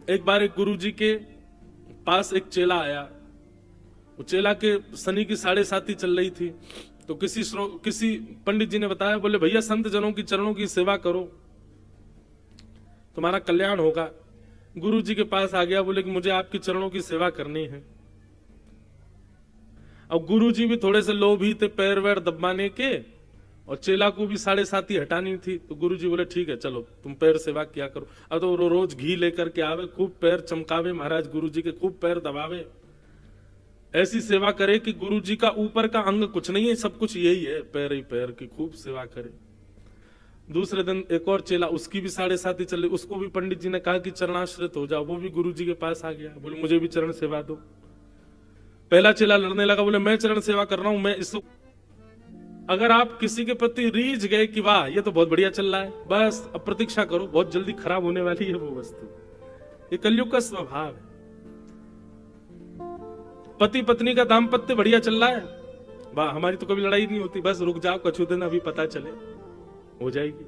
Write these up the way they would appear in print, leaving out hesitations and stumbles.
एक बार एक गुरुजी के पास एक चेला आया। वो चेला के शनि की 7:30 चल रही थी, तो किसी पंडित जी ने बताया, बोले भैया संत जनों की चरणों की सेवा करो, तुम्हारा कल्याण होगा। गुरु जी के पास आ गया, बोले कि मुझे आपकी चरणों की सेवा करनी है। अब गुरु जी भी थोड़े से लोभी थे, पैर वैर दबाने के, और चेला को भी 7:30 हटानी थी। तो गुरु जी बोले ठीक है चलो तुम पैर सेवा किया करो। अब तो रोज घी लेकर के आवे, खूब पैर चमकावे महाराज गुरु जी के, खूब पैर दबावे, ऐसी सेवा करे कि गुरु जी का ऊपर का अंग कुछ नहीं है, सब कुछ यही है, पैर ही पैर की खूब सेवा करे। दूसरे दिन एक और चेला, उसकी भी 7:30 चल रही, उसको भी पंडित जी ने कहा कि चरणाश्रित हो जाओ। वो भी गुरु जी के पास आ गया, बोले मुझे भी चरण सेवा दो। पहला चेला लड़ने लगा, बोले मैं चरण सेवा कर रहा हूं, मैं इस। अगर आप किसी के प्रति रीझ गए कि वाह ये तो बहुत बढ़िया चल रहा है, बस अब प्रतीक्षा करो, बहुत जल्दी खराब होने वाली है वो वस्तु। ये कलयुग का स्वभाव है। पति पत्नी का दाम्पत्य बढ़िया चल रहा है, वाह हमारी तो कभी लड़ाई नहीं होती, बस रुक जाओ कुछ दिन अभी पता चले, हो जाएगी।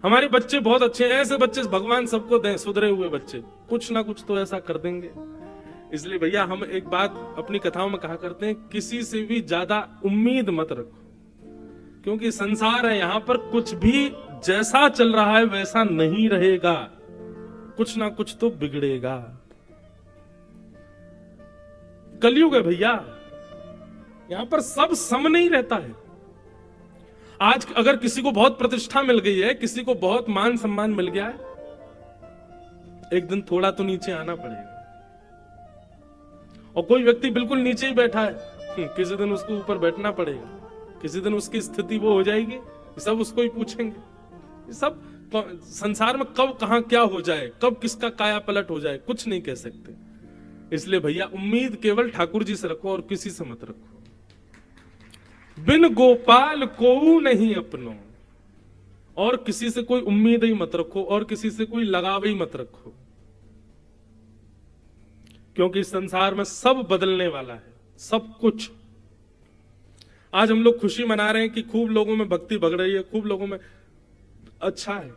हमारे बच्चे बहुत अच्छे हैं, ऐसे बच्चे भगवान सबको दें, सुधरे हुए बच्चे, कुछ ना कुछ तो ऐसा कर देंगे। इसलिए भैया हम एक बात अपनी कथाओं में कहा करते हैं, किसी से भी ज्यादा उम्मीद मत रखो, क्योंकि संसार है, यहां पर कुछ भी जैसा चल रहा है वैसा नहीं रहेगा, कुछ ना कुछ तो बिगड़ेगा। कलयुग है भैया, यहां पर सब सम नहीं रहता है। आज अगर किसी को बहुत प्रतिष्ठा मिल गई है, किसी को बहुत मान सम्मान मिल गया है, एक दिन थोड़ा तो नीचे आना पड़ेगा। और कोई व्यक्ति बिल्कुल नीचे ही बैठा है, किसी दिन उसको ऊपर बैठना पड़ेगा, किसी दिन उसकी स्थिति वो हो जाएगी, सब उसको ही पूछेंगे। सब संसार में कब कहां क्या हो जाए, कब किसका काया पलट हो जाए, कुछ नहीं कह सकते। इसलिए भैया उम्मीद केवल ठाकुर जी से रखो और किसी से मत रखो। बिन गोपाल को नहीं अपनो, और किसी से कोई उम्मीद ही मत रखो, और किसी से कोई लगाव ही मत रखो, क्योंकि इस संसार में सब बदलने वाला है, सब कुछ। आज हम लोग खुशी मना रहे हैं कि खूब लोगों में भक्ति बढ़ रही है, खूब लोगों में, अच्छा है,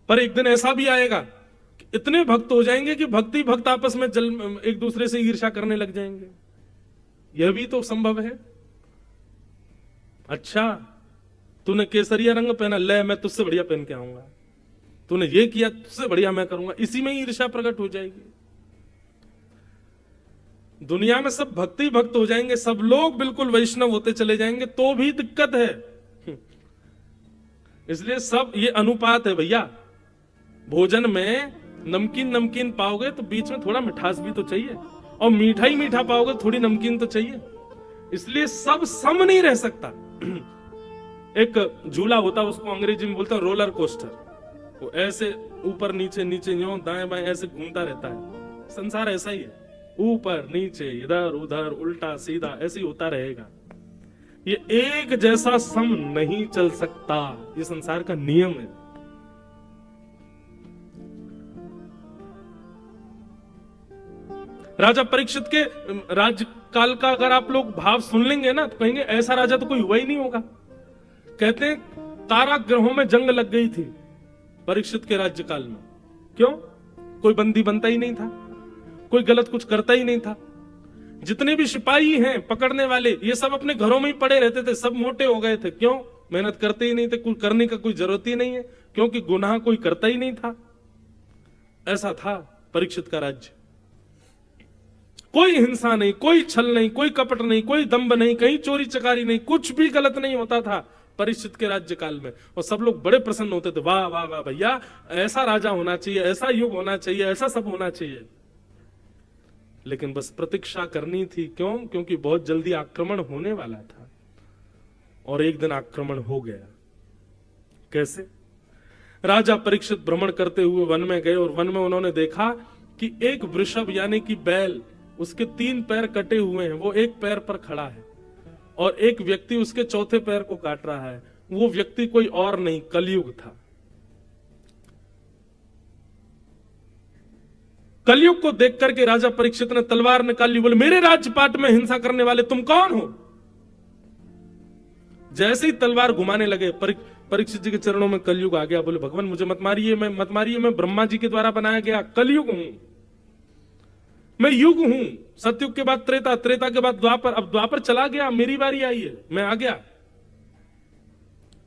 पर एक दिन ऐसा भी आएगा कि इतने भक्त हो जाएंगे कि भक्ति भक्त आपस में एक दूसरे से ईर्ष्या करने लग जाएंगे। यह भी तो संभव है। अच्छा तूने केसरिया रंग पहना, ले मैं तुझसे बढ़िया पहन के आऊंगा, तूने ये किया तुझसे बढ़िया मैं करूंगा, इसी में ही ईर्ष्या प्रकट हो जाएगी। दुनिया में सब भक्ति भक्त हो जाएंगे, सब लोग बिल्कुल वैष्णव होते चले जाएंगे, तो भी दिक्कत है। इसलिए सब ये अनुपात है भैया। भोजन में नमकीन नमकीन पाओगे तो बीच में थोड़ा मिठास भी तो चाहिए, और मीठा ही मीठा पाओगे थोड़ी नमकीन तो चाहिए। इसलिए सब सम नहीं रह सकता। एक झूला होता है, उसको अंग्रेजी में बोलते हैं रोलर कोस्टर। वो ऐसे ऊपर नीचे नीचे यूं दाएं बाएं ऐसे घूमता रहता है। संसार ऐसा ही है, ऊपर नीचे इधर उधर उल्टा सीधा ऐसे ही होता रहेगा। ये एक जैसा सम नहीं चल सकता, ये संसार का नियम है। राजा परीक्षित के राज्यकाल का अगर आप लोग भाव सुन लेंगे ना, तो कहेंगे ऐसा राजा तो कोई हुआ ही नहीं होगा। कहते हैं कारागृहों में जंग लग गई थी परीक्षित के राज्यकाल में। क्यों? कोई बंदी बनता ही नहीं था, कोई गलत कुछ करता ही नहीं था। जितने भी सिपाही हैं पकड़ने वाले, ये सब अपने घरों में ही पड़े रहते थे, सब मोटे हो गए थे। क्यों? मेहनत करते ही नहीं थे, कुछ करने का कोई जरूरत ही नहीं है, क्योंकि गुनाह कोई करता ही नहीं था। ऐसा था परीक्षित का राज्य। कोई हिंसा नहीं, कोई छल नहीं, कोई कपट नहीं, कोई दंभ नहीं, कहीं चोरी चकारी नहीं, कुछ भी गलत नहीं होता था परीक्षित के राज्यकाल में। और सब लोग बड़े प्रसन्न होते थे, वाह वाह वाह भैया, ऐसा राजा होना चाहिए, ऐसा युग होना चाहिए, ऐसा सब होना चाहिए। लेकिन बस प्रतीक्षा करनी थी। क्यों? क्योंकि बहुत जल्दी आक्रमण होने वाला था, और एक दिन आक्रमण हो गया। कैसे? राजा परीक्षित भ्रमण करते हुए वन में गए, और वन में उन्होंने देखा कि एक वृषभ यानी कि बैल, उसके 3 पैर कटे हुए हैं, वो एक पैर पर खड़ा है, और एक व्यक्ति उसके चौथे पैर को काट रहा है। वो व्यक्ति कोई और नहीं, कलयुग था। कलयुग को देख करके राजा परीक्षित ने तलवार निकाली, बोले मेरे राज्यपाट में हिंसा करने वाले तुम कौन हो? जैसे ही तलवार घुमाने लगे, परीक्षित जी के चरणों में कलयुग आ गया। बोले भगवान मुझे मत मारिए, मैं ब्रह्मा जी के द्वारा बनाया गया कलयुग हूं, मैं युग हूं। सतयुग के बाद त्रेता, त्रेता के बाद द्वापर, अब द्वापर चला गया, मेरी बारी आई है, मैं आ गया।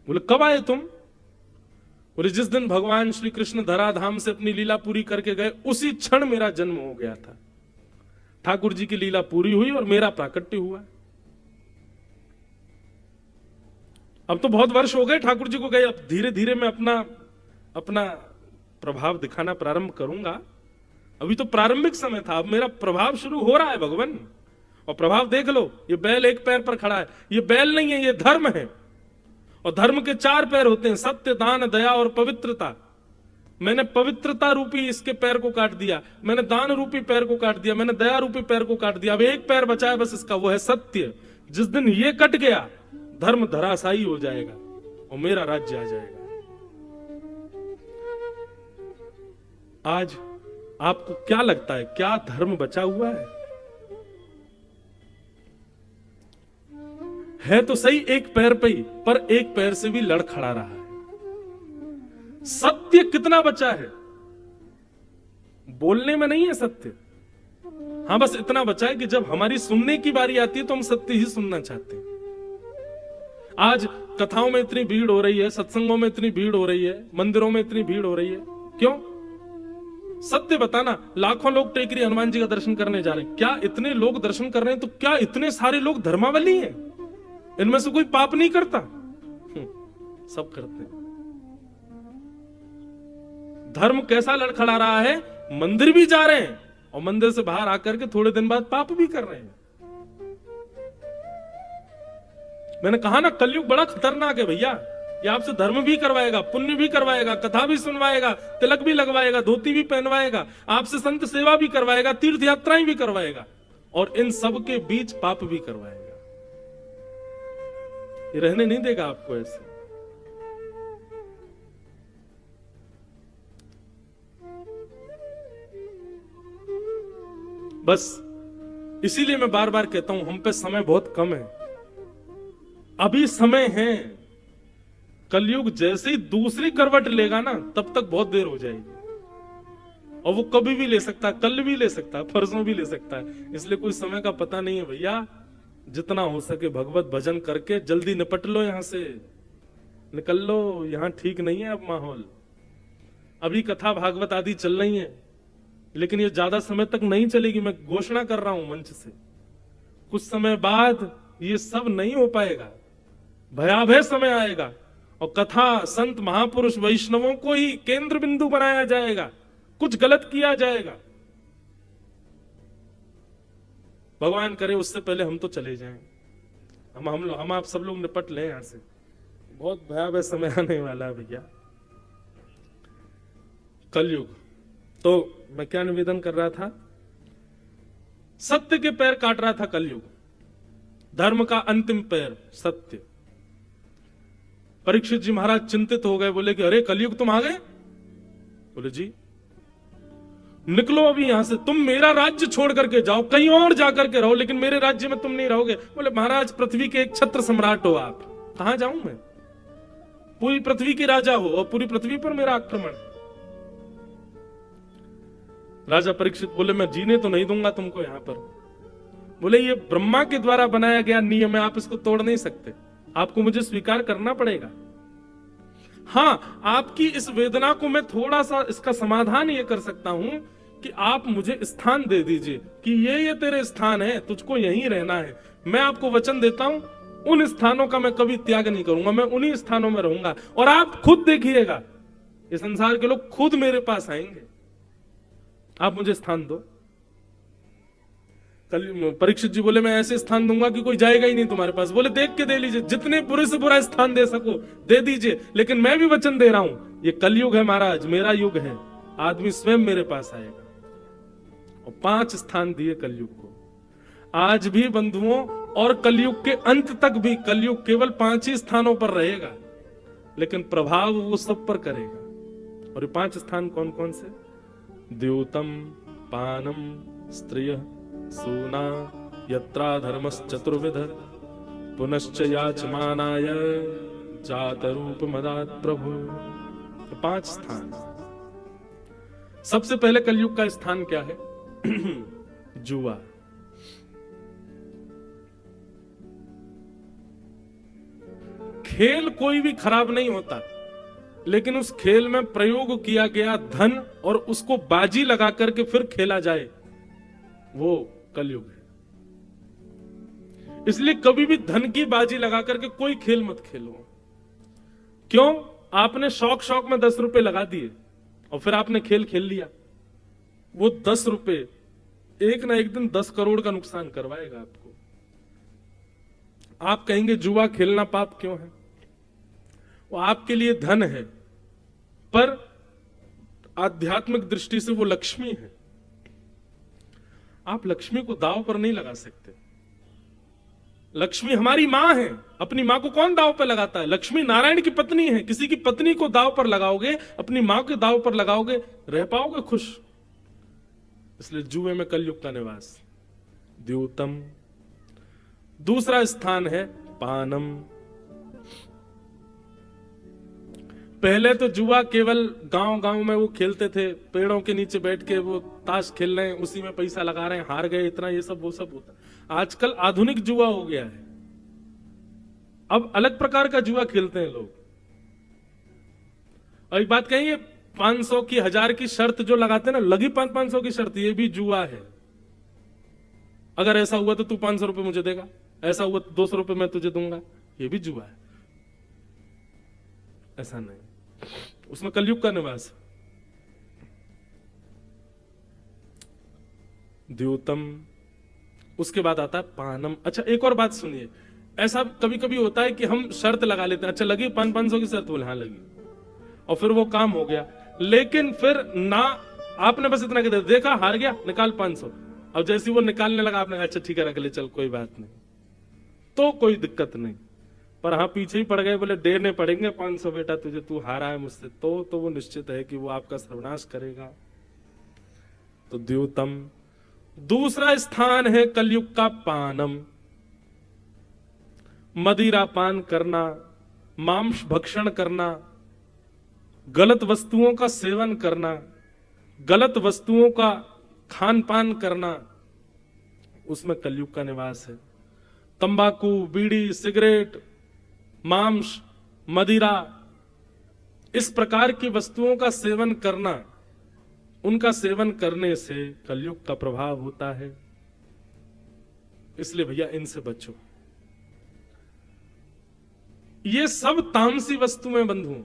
बोले कब आए तुम? बोले जिस दिन भगवान श्री कृष्ण धराधाम से अपनी लीला पूरी करके गए उसी क्षण मेरा जन्म हो गया था। ठाकुर जी की लीला पूरी हुई और मेरा प्राकट्य हुआ। अब तो बहुत वर्ष हो गए ठाकुर जी को गए, अब धीरे धीरे मैं अपना प्रभाव दिखाना प्रारंभ करूंगा। अभी तो प्रारंभिक समय था, अब मेरा प्रभाव शुरू हो रहा है भगवान। और प्रभाव देख लो, ये बैल एक पैर पर खड़ा है, ये बैल नहीं है, ये धर्म है। और धर्म के 4 पैर होते हैं, सत्य, दान, दया और पवित्रता। मैंने पवित्रता रूपी इसके पैर को काट दिया, मैंने दान रूपी पैर को काट दिया, मैंने दया रूपी पैर को काट दिया। अब एक पैर बचा है बस इसका, वो है सत्य। जिस दिन ये कट गया धर्म धराशायी हो जाएगा और मेरा राज्य आ जाएगा। आज आपको क्या लगता है, क्या धर्म बचा हुआ है तो सही एक पैर पे ही, पर एक पैर से भी लड़ खड़ा रहा है। सत्य कितना बचा है? बोलने में नहीं है सत्य। हां, बस इतना बचा है कि जब हमारी सुनने की बारी आती है तो हम सत्य ही सुनना चाहते हैं। आज कथाओं में इतनी भीड़ हो रही है, सत्संगों में इतनी भीड़ हो रही है, मंदिरों में इतनी भीड़ हो रही है, क्यों? सत्य बताना। लाखों लोग टेकरी हनुमान जी का दर्शन करने जा रहे हैं, क्या इतने लोग दर्शन कर रहे हैं तो क्या इतने सारे लोग धर्मावली हैं? इनमें से कोई पाप नहीं करता? सब करते हैं। धर्म कैसा लड़खड़ा रहा है? मंदिर भी जा रहे हैं और मंदिर से बाहर आकर के थोड़े दिन बाद पाप भी कर रहे हैं। मैंने कहा ना, कलयुग बड़ा खतरनाक है भैया। ये आपसे धर्म भी करवाएगा, पुण्य भी करवाएगा, कथा भी सुनवाएगा, तिलक भी लगवाएगा, धोती भी पहनवाएगा, आपसे संत सेवा भी करवाएगा, तीर्थ यात्राएं भी करवाएगा, और इन सब के बीच पाप भी करवाएगा। ये रहने नहीं देगा आपको ऐसे। बस इसीलिए मैं बार बार कहता हूं, हम पे समय बहुत कम है, अभी समय है। कलयुग जैसे ही दूसरी करवट लेगा ना, तब तक बहुत देर हो जाएगी। और वो कभी भी ले सकता है, कल भी ले सकता है, परसों भी ले सकता है। इसलिए कोई समय का पता नहीं है भैया। जितना हो सके भगवत भजन करके जल्दी निपट लो, यहां से निकल लो। यहां ठीक नहीं है अब माहौल। अभी कथा भागवत आदि चल रही है, लेकिन ये ज्यादा समय तक नहीं चलेगी। मैं घोषणा कर रहा हूं मंच से, कुछ समय बाद ये सब नहीं हो पाएगा, भयावह समय आएगा और कथा, संत, महापुरुष, वैष्णवों को ही केंद्र बिंदु बनाया जाएगा, कुछ गलत किया जाएगा। भगवान करे उससे पहले हम तो चले जाएं, हम आप सब लोग निपट लें यहां से। बहुत भयावह समय आने वाला है भैया, कलयुग। तो मैं क्या निवेदन कर रहा था? सत्य के पैर काट रहा था कलयुग, धर्म का अंतिम पैर सत्य। परीक्षित जी महाराज चिंतित हो गए, बोले कि अरे कलयुग तुम आ गए? बोले जी निकलो अभी यहां से, तुम मेरा राज्य छोड़ करके जाओ, कहीं और जाकर के रहो, लेकिन मेरे राज्य में तुम नहीं रहोगे। बोले महाराज पृथ्वी के एक छत्र सम्राट हो आप, कहां जाऊं मैं? पूरी पृथ्वी के राजा हो और पूरी पृथ्वी पर मेरा आक्रमण। राजा परीक्षित बोले मैं जीने तो नहीं दूंगा तुमको यहां पर। बोले ये ब्रह्मा के द्वारा बनाया गया नियम है, आप इसको तोड़ नहीं सकते, आपको मुझे स्वीकार करना पड़ेगा। हां, आपकी इस वेदना को मैं थोड़ा सा इसका समाधान ये कर सकता हूं कि आप मुझे स्थान दे दीजिए कि ये तेरे स्थान है, तुझको यहीं रहना है। मैं आपको वचन देता हूं, उन स्थानों का मैं कभी त्याग नहीं करूंगा, मैं उन्हीं स्थानों में रहूंगा। और आप खुद देखिएगा, ये संसार के लोग खुद मेरे पास आएंगे, आप मुझे स्थान दो। कल परीक्षित जी बोले मैं ऐसे स्थान दूंगा कि कोई जाएगा ही नहीं तुम्हारे पास। बोले देख के दे लीजिए, जितने बुरे से बुरा स्थान दे सको दे दीजिए, लेकिन मैं भी वचन दे रहा हूं, ये कलयुग है महाराज, मेरा युग है, आदमी स्वयं मेरे पास आएगा। और 5 स्थान दिए कलयुग को। आज भी बंधुओं, और कलयुग के अंत तक भी कलयुग केवल 5 ही स्थानों पर रहेगा, लेकिन प्रभाव वो सब पर करेगा। और ये 5 स्थान कौन कौन से? द्यूतम, पानम, स्त्रिय, सूना, यत्रा धर्मश्चतुर्विध, पुनश्च याचमानाय जात रूप मदात प्रभु। तो 5 स्थान। सबसे पहले कलयुग का स्थान क्या है? जुआ। खेल कोई भी खराब नहीं होता, लेकिन उस खेल में प्रयोग किया गया धन और उसको बाजी लगा करके फिर खेला जाए, वो कलयुग है। इसलिए कभी भी धन की बाजी लगा करके कोई खेल मत खेलो। क्यों? आपने शौक शौक में 10 रुपए लगा दिए और फिर आपने खेल खेल लिया, वो 10 रुपए एक ना एक दिन 10 करोड़ का नुकसान करवाएगा आपको। आप कहेंगे जुआ खेलना पाप क्यों है? वो आपके लिए धन है, पर आध्यात्मिक दृष्टि से वो लक्ष्मी है। आप लक्ष्मी को दांव पर नहीं लगा सकते। लक्ष्मी हमारी मां है, अपनी मां को कौन दांव पर लगाता है? लक्ष्मी नारायण की पत्नी है। किसी की पत्नी को दांव पर लगाओगे, अपनी मां के दांव पर लगाओगे, रह पाओगे खुश? इसलिए जुए में कलयुग का निवास। द्योतम। दूसरा स्थान है पानम। पहले तो जुआ केवल गांव गांव में वो खेलते थे, पेड़ों के नीचे बैठ के वो ताश खेल रहे हैं, उसी में पैसा लगा रहे हैं, हार गए इतना, ये सब वो सब होता। आजकल आधुनिक जुआ हो गया है, अब अलग प्रकार का जुआ खेलते हैं लोग। और एक बात कहिए, 500 की 1000 की शर्त जो लगाते हैं ना, लगी 500 की शर्त, ये भी जुआ है। अगर ऐसा हुआ तो तू 500 रुपए मुझे देगा, ऐसा हुआ तो 200 रुपए मैं तुझे दूंगा, ये भी जुआ है। ऐसा नहीं, उसमें कलयुग का निवास। द्योतम। उसके बाद आता है पानम। अच्छा, एक और बात सुनिए, ऐसा कभी कभी होता है कि हम शर्त लगा लेते हैं, अच्छा लगी 500 की शर्त, बोले हाँ लगी, और फिर वो काम हो गया। लेकिन फिर ना, आपने बस इतना कहते देखा हार गया, निकाल 500। अब जैसे वो निकालने लगा, आपने अच्छा ठीक है रख ले, चल कोई बात नहीं, तो कोई दिक्कत नहीं। पर हाँ पीछे ही पड़ गए, बोले देने पड़ेंगे 500 बेटा तुझे, तू हारा है मुझसे, तो वो निश्चित है कि वो आपका सर्वनाश करेगा। तो द्योतम। दूसरा स्थान है कलयुग का पानम। मदिरा पान करना, मांस भक्षण करना, गलत वस्तुओं का सेवन करना, गलत वस्तुओं का खान पान करना, उसमें कलयुग का निवास है। तंबाकू, बीड़ी, सिगरेट, मांस, मदिरा, इस प्रकार की वस्तुओं का सेवन करना, उनका सेवन करने से कलयुग का प्रभाव होता है। इसलिए भैया इनसे बचो। ये सब तामसी वस्तुएं बंधु,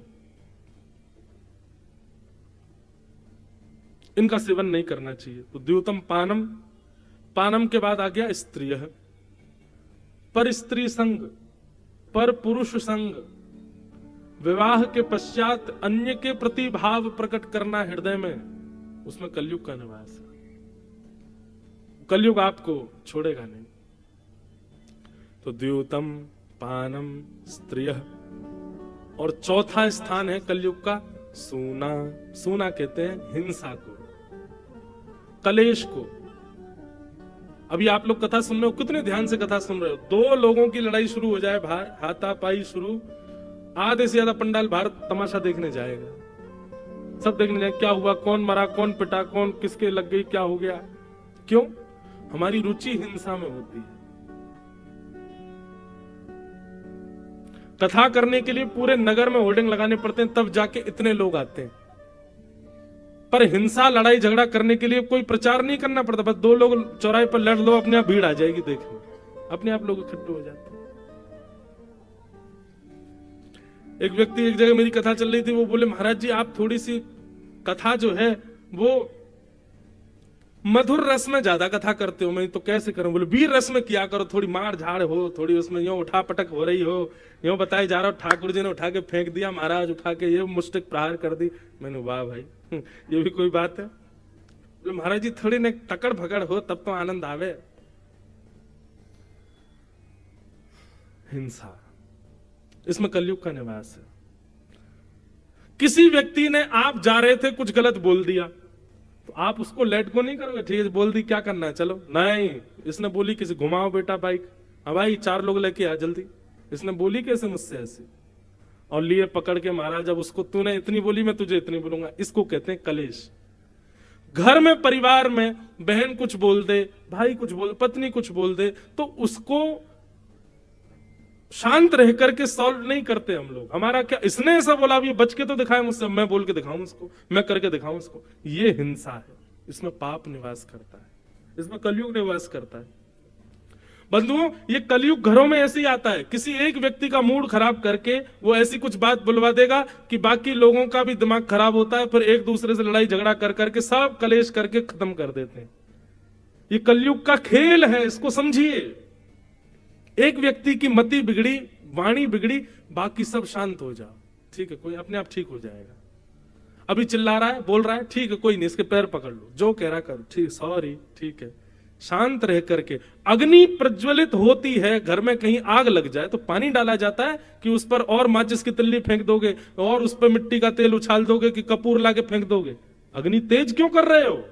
इनका सेवन नहीं करना चाहिए। तो द्योतम पानम। पानम के बाद आ गया स्त्रिय। पर स्त्री संग, पर पुरुष संग, विवाह के पश्चात अन्य के प्रति भाव प्रकट करना हृदय में, उसमें कलयुग का निवास है। कलयुग आपको छोड़ेगा नहीं। तो द्योतम, पानम, स्त्रिय। और चौथा स्थान है कलयुग का सूना। सूना कहते हैं हिंसा को, कलेश को। अभी आप लोग कथा सुन रहे हो, कितने ध्यान से कथा सुन रहे हो। 2 लोगों की लड़ाई शुरू हो जाए बाहर, हाथापाई शुरू, आधे से ज्यादा पंडाल बाहर तमाशा देखने जाएगा, सब देखने जाए क्या हुआ, कौन मरा, कौन पिटा, कौन किसके लग गई, क्या हो गया। क्यों? हमारी रुचि हिंसा में होती है। कथा करने के लिए पूरे नगर में होर्डिंग लगाने पड़ते हैं, तब जाके इतने लोग आते हैं। पर हिंसा, लड़ाई झगड़ा करने के लिए कोई प्रचार नहीं करना पड़ता, बस 2 लोग चौराहे पर लड़ लो, अपने आप भीड़ आ जाएगी देखने, अपने आप लोग इकट्ठे हो जाते हैं। एक व्यक्ति, एक जगह मेरी कथा चल रही थी, वो बोले महाराज जी आप थोड़ी सी कथा जो है वो मधुर रस में ज्यादा कथा करते हो। मैं तो कैसे करूं? बोले वीर रस में किया करो, थोड़ी मार झाड़ हो, थोड़ी उसमें यूं उठा पटक हो रही हो, यूं बताए जा रहा हो ठाकुर जी ने उठा के फेंक दिया, महाराज उठा के ये मुष्टिक प्रहार कर दी। मैंने वाह भाई, ये भी कोई बात है? बोले महाराज जी थोड़ी ना टकड़ भगड़ हो तब तो आनंद आवे। हिंसा, इसमें कलयुग का निवास है। किसी व्यक्ति ने, आप जा रहे थे कुछ गलत बोल दिया, तो आप उसको लेट गो नहीं करोगे, ठीक है बोल दी क्या करना है चलो, नहीं। इसने बोली किसी घुमाओ बेटा बाइक, हाँ भाई 4 लोग लेके आ जल्दी, इसने बोली कैसे मुझसे ऐसे, और लिए पकड़ के महाराज अब उसको तूने इतनी बोली मैं तुझे इतनी बोलूंगा। इसको कहते हैं कलेश। घर में परिवार में बहन कुछ बोल दे, भाई कुछ बोल, पत्नी कुछ बोल दे, तो उसको शांत रह करके सॉल्व नहीं करते हम लोग। हमारा क्या, इसने ऐसा बोला, अब ये बच के तो दिखाए मुझसे, मैं बोल के दिखाऊं उसको, मैं करके दिखाऊं उसको। ये हिंसा है, इसमें पाप निवास करता है, इसमें कलयुग निवास करता है। बंधुओं, ये कलयुग घरों में ऐसे ही आता है। किसी एक व्यक्ति का मूड खराब करके वो ऐसी कुछ बात बुलवा देगा कि बाकी लोगों का भी दिमाग खराब होता है, फिर एक दूसरे से लड़ाई झगड़ा कर करके सब कलेश करके खत्म कर देते हैं। ये कलयुग का खेल है, इसको समझिए। एक व्यक्ति की मति बिगड़ी, वाणी बिगड़ी, बाकी सब शांत हो जाओ, ठीक है, कोई अपने आप ठीक हो जाएगा। अभी चिल्ला रहा है, बोल रहा है, ठीक है, कोई नहीं, इसके पैर पकड़ लो, जो कह रहा करो, ठीक, सॉरी, ठीक है। शांत रह करके, अग्नि प्रज्वलित होती है, घर में कहीं आग लग जाए तो पानी डाला जाता है कि उस पर और माचिस की तिल्ली फेंक दोगे और उस पर मिट्टी का तेल उछाल दोगे कि कपूर लाके फेंक दोगे? अग्नि तेज क्यों कर रहे हो?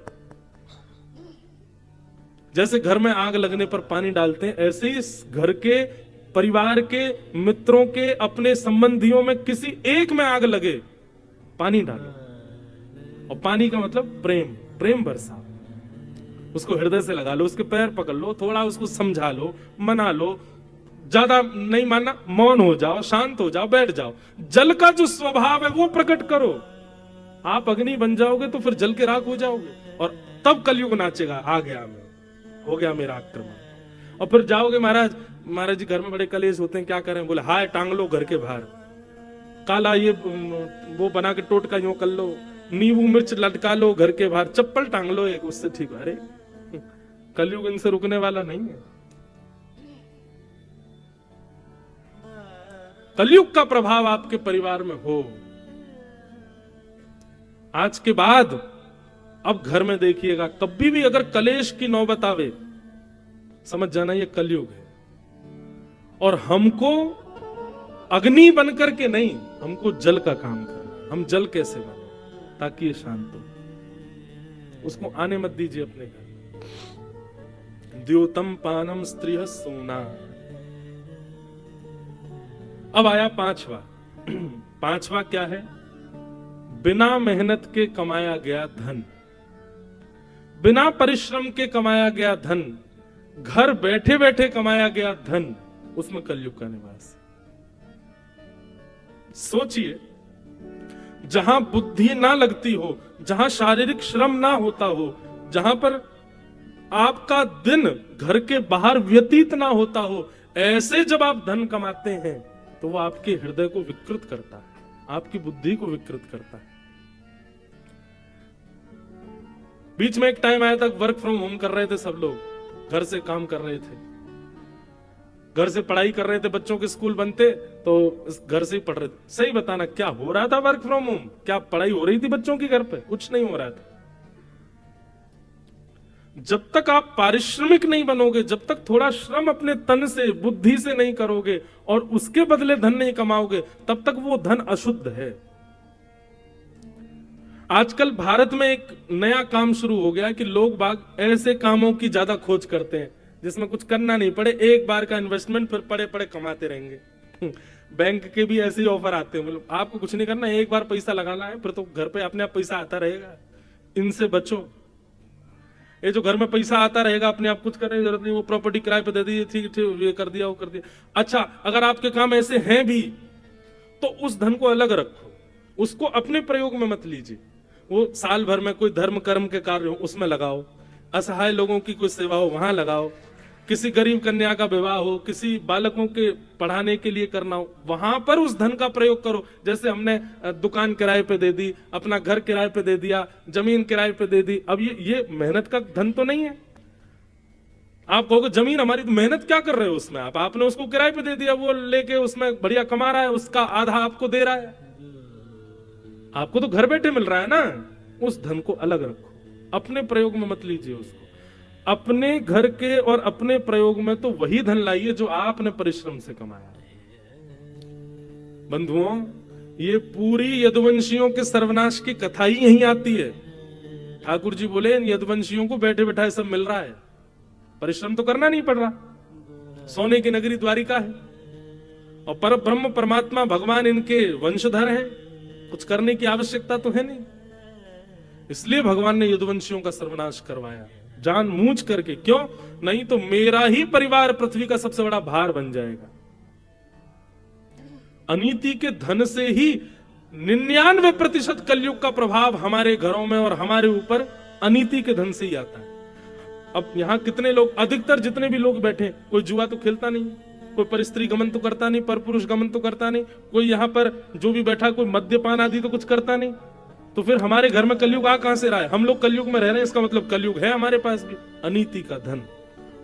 जैसे घर में आग लगने पर पानी डालते हैं, ऐसे ही घर के, परिवार के, मित्रों के, अपने संबंधियों में किसी एक में आग लगे, पानी डालो। और पानी का मतलब प्रेम, प्रेम बरसा, उसको हृदय से लगा लो, उसके पैर पकड़ लो, थोड़ा उसको समझा लो, मना लो, ज्यादा नहीं मानना, मौन हो जाओ, शांत हो जाओ, बैठ जाओ। जल का जो स्वभाव है वो प्रकट करो। आप अग्नि बन जाओगे तो फिर जल के राख हो जाओगे, और तब कलयुग नाचेगा, आ गया मैं, हो गया मेरा आक्रमण। और फिर जाओगे, महाराज जी घर में बड़े कलेश होते हैं, क्या करें? बोले हाय टांग लो घर के बाहर, काला ये वो बना के टोटका यूं कर लो, नींबू मिर्च लटका लो घर के बाहर, चप्पल टांग लो एक, उससे ठीक। अरे कलयुग इनसे रुकने वाला नहीं है। कलयुग का प्रभाव आपके परिवार में हो, आज के बाद अब घर में देखिएगा, कभी भी अगर कलेश की नौबत आवे, समझ जाना ये कलयुग है। और हमको अग्नि बनकर के नहीं, हमको जल का काम करना। हम जल कैसे बने ताकि ये शांत हो? उसको आने मत दीजिए अपने घर। द्योतम पानम स्त्रिय सोना। अब आया पांचवा क्या है? बिना मेहनत के कमाया गया धन, बिना परिश्रम के कमाया गया धन, घर बैठे बैठे कमाया गया धन, उसमें कलयुग का निवास है। सोचिए, जहां बुद्धि ना लगती हो, जहां शारीरिक श्रम ना होता हो, जहां पर आपका दिन घर के बाहर व्यतीत ना होता हो, ऐसे जब आप धन कमाते हैं तो वो आपके हृदय को विकृत करता है, आपकी बुद्धि को विकृत करता है। बीच में एक टाइम आया तक वर्क फ्रॉम होम कर रहे थे सब लोग, घर से काम कर रहे थे, घर से पढ़ाई कर रहे थे, बच्चों के स्कूल बनते तो घर से ही पढ़ रहे थे। सही बताना, क्या हो रहा था वर्क फ्रॉम होम? क्या पढ़ाई हो रही थी बच्चों की घर पे? कुछ नहीं हो रहा था। जब तक आप पारिश्रमिक नहीं बनोगे, जब तक थोड़ा श्रम अपने तन से, बुद्धि से नहीं करोगे और उसके बदले धन नहीं कमाओगे, तब तक वो धन अशुद्ध है। आजकल भारत में एक नया काम शुरू हो गया कि लोग बाग ऐसे कामों की ज्यादा खोज करते हैं जिसमें कुछ करना नहीं पड़े, एक बार का इन्वेस्टमेंट, फिर पड़े पड़े कमाते रहेंगे। बैंक के भी ऐसे ही ऑफर आते हैं, मतलब आपको कुछ नहीं करना, एक बार पैसा लगाना है, फिर तो घर पे अपने आप पैसा आता रहेगा। इनसे बचो। ये जो घर में पैसा आता रहेगा, अपने आप कुछ करने की जरूरत नहीं, वो प्रॉपर्टी किराए पे दे दी, ठीक ठीक, ये कर दिया, वो कर दिया। अच्छा, अगर आपके काम ऐसे हैं भी तो उस धन को अलग रखो, उसको अपने प्रयोग में मत लीजिए। वो साल भर में कोई धर्म कर्म के कार्य हो उसमें लगाओ, असहाय लोगों की कोई सेवा हो वहां लगाओ, किसी गरीब कन्या का विवाह हो, किसी बालकों के पढ़ाने के लिए करना हो, वहां पर उस धन का प्रयोग करो। जैसे हमने दुकान किराए पे दे दी, अपना घर किराए पे दे दिया, जमीन किराए पे दे दी। अब ये मेहनत का धन तो नहीं है। आप कहोगे जमीन हमारी, तो मेहनत क्या कर रहे हो उसमें? आपने उसको किराए पे दे दिया, वो लेके उसमें बढ़िया कमा रहा है, उसका आधा आपको दे रहा है, आपको तो घर बैठे मिल रहा है ना। उस धन को अलग रखो, अपने प्रयोग में मत लीजिए उसको। अपने घर के और अपने प्रयोग में तो वही धन लाइए जो आपने परिश्रम से कमाया। बंधुओं, ये पूरी यदुवंशियों के सर्वनाश की कथा ही यहीं आती है। ठाकुर जी बोले इन यदुवंशियों को बैठे बैठाए सब मिल रहा है, परिश्रम तो करना नहीं पड़ रहा, सोने की नगरी द्वारिका है। और पर ब्रह्म परमात्मा भगवान इनके वंशधर हैं, कुछ करने की आवश्यकता तो है नहीं। इसलिए भगवान ने यदुवंशियों का सर्वनाश करवाया जानबूझ करके। क्यों? नहीं तो मेरा ही परिवार पृथ्वी का सबसे बड़ा भार बन जाएगा। अनीति के धन से ही 99% कलयुग का प्रभाव हमारे घरों में और हमारे ऊपर अनीति के धन से ही आता है। अब यहां कितने लोग, अधिकतर जितने भी लोग बैठे, कोई जुआ तो खेलता नहीं, कोई पर स्त्री गमन तो करता नहीं, पर पुरुष गमन तो करता नहीं, कोई यहां पर जो भी बैठा कोई मद्यपान आदि तो कुछ करता नहीं। तो फिर हमारे घर में कलयुग आ कहां से रहा है? हम लोग कलयुग में रह रहे हैं, इसका मतलब कलयुग है हमारे पास भी। अनीति का धन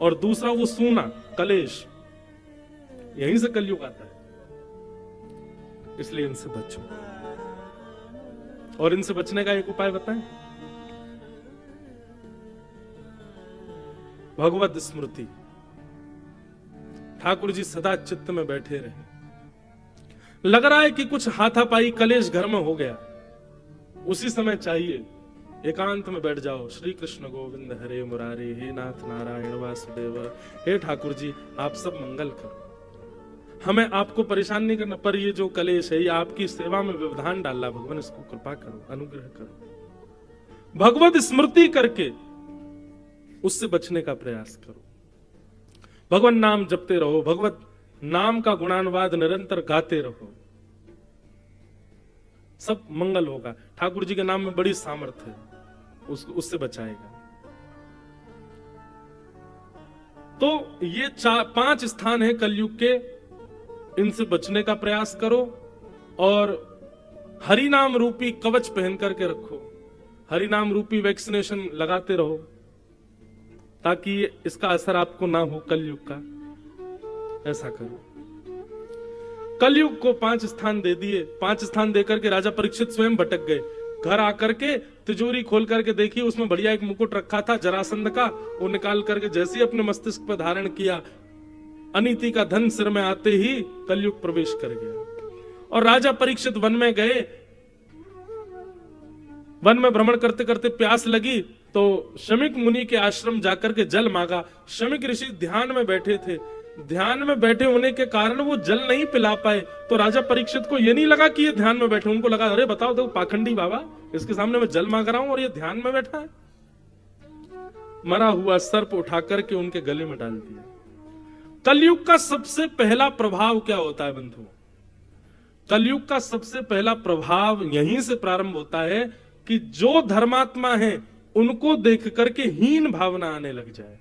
और दूसरा वो सूना कलेश, यहीं से कलयुग आता है। इसलिए इनसे बचो। और इनसे बचने का एक उपाय बताएं, भगवत स्मृति। ठाकुर जी सदा चित्त में बैठे रहे। लग रहा है कि कुछ हाथापाई कलेश घर में हो गया, उसी समय चाहिए एकांत में बैठ जाओ। श्री कृष्ण गोविंद हरे मुरारी, हे नाथ नारायण वासुदेव, हे ठाकुर जी आप सब मंगल करो, हमें आपको परेशान नहीं करना, पर ये जो कलेश है ये आपकी सेवा में व्यवधान डाला, भगवान इसको कृपा करो, अनुग्रह करो। भगवत स्मृति करके उससे बचने का प्रयास करो। भगवान नाम जपते रहो, भगवत नाम का गुणानुवाद निरंतर गाते रहो, सब मंगल होगा। ठाकुर जी के नाम में बड़ी सामर्थ्य है, उससे बचाएगा। तो ये 5 स्थान है कलयुग के, इनसे बचने का प्रयास करो और हरि नाम रूपी कवच पहन करके रखो, हरि नाम रूपी वैक्सीनेशन लगाते रहो, ताकि इसका असर आपको ना हो कलयुग का। ऐसा करो। कलयुग को 5 स्थान दे दिए। 5 स्थान देकर के राजा परीक्षित स्वयं भटक गए। घर आकर के तिजोरी खोल करके देखी, उसमें बढ़िया एक मुकुट रखा था जरासंध का, वो निकाल करके जैसे ही अपने मस्तिष्क पर धारण किया, अनीति का धन सिर में आते ही कलयुग प्रवेश कर गया। और राजा परीक्षित वन में गए। वन में भ्रमण करते करते प्यास लगी तो शमिक मुनि के आश्रम जाकर के जल मांगा। शमिक ऋषि ध्यान में बैठे थे, ध्यान में बैठे होने के कारण वो जल नहीं पिला पाए। तो राजा परीक्षित को ये नहीं लगा कि ये ध्यान में बैठे, उनको लगा अरे बताओ देखो पाखंडी बाबा, इसके सामने मैं जल मांग रहा हूं और ये ध्यान में बैठा है। मरा हुआ सर्प उठा करके उनके गले में डाल दिया। कलयुग का सबसे पहला प्रभाव क्या होता है बंधुओं? कलयुग का सबसे पहला प्रभाव यहीं से प्रारंभ होता है कि जो धर्मात्मा है उनको देख करके हीन भावना आने लग जाए।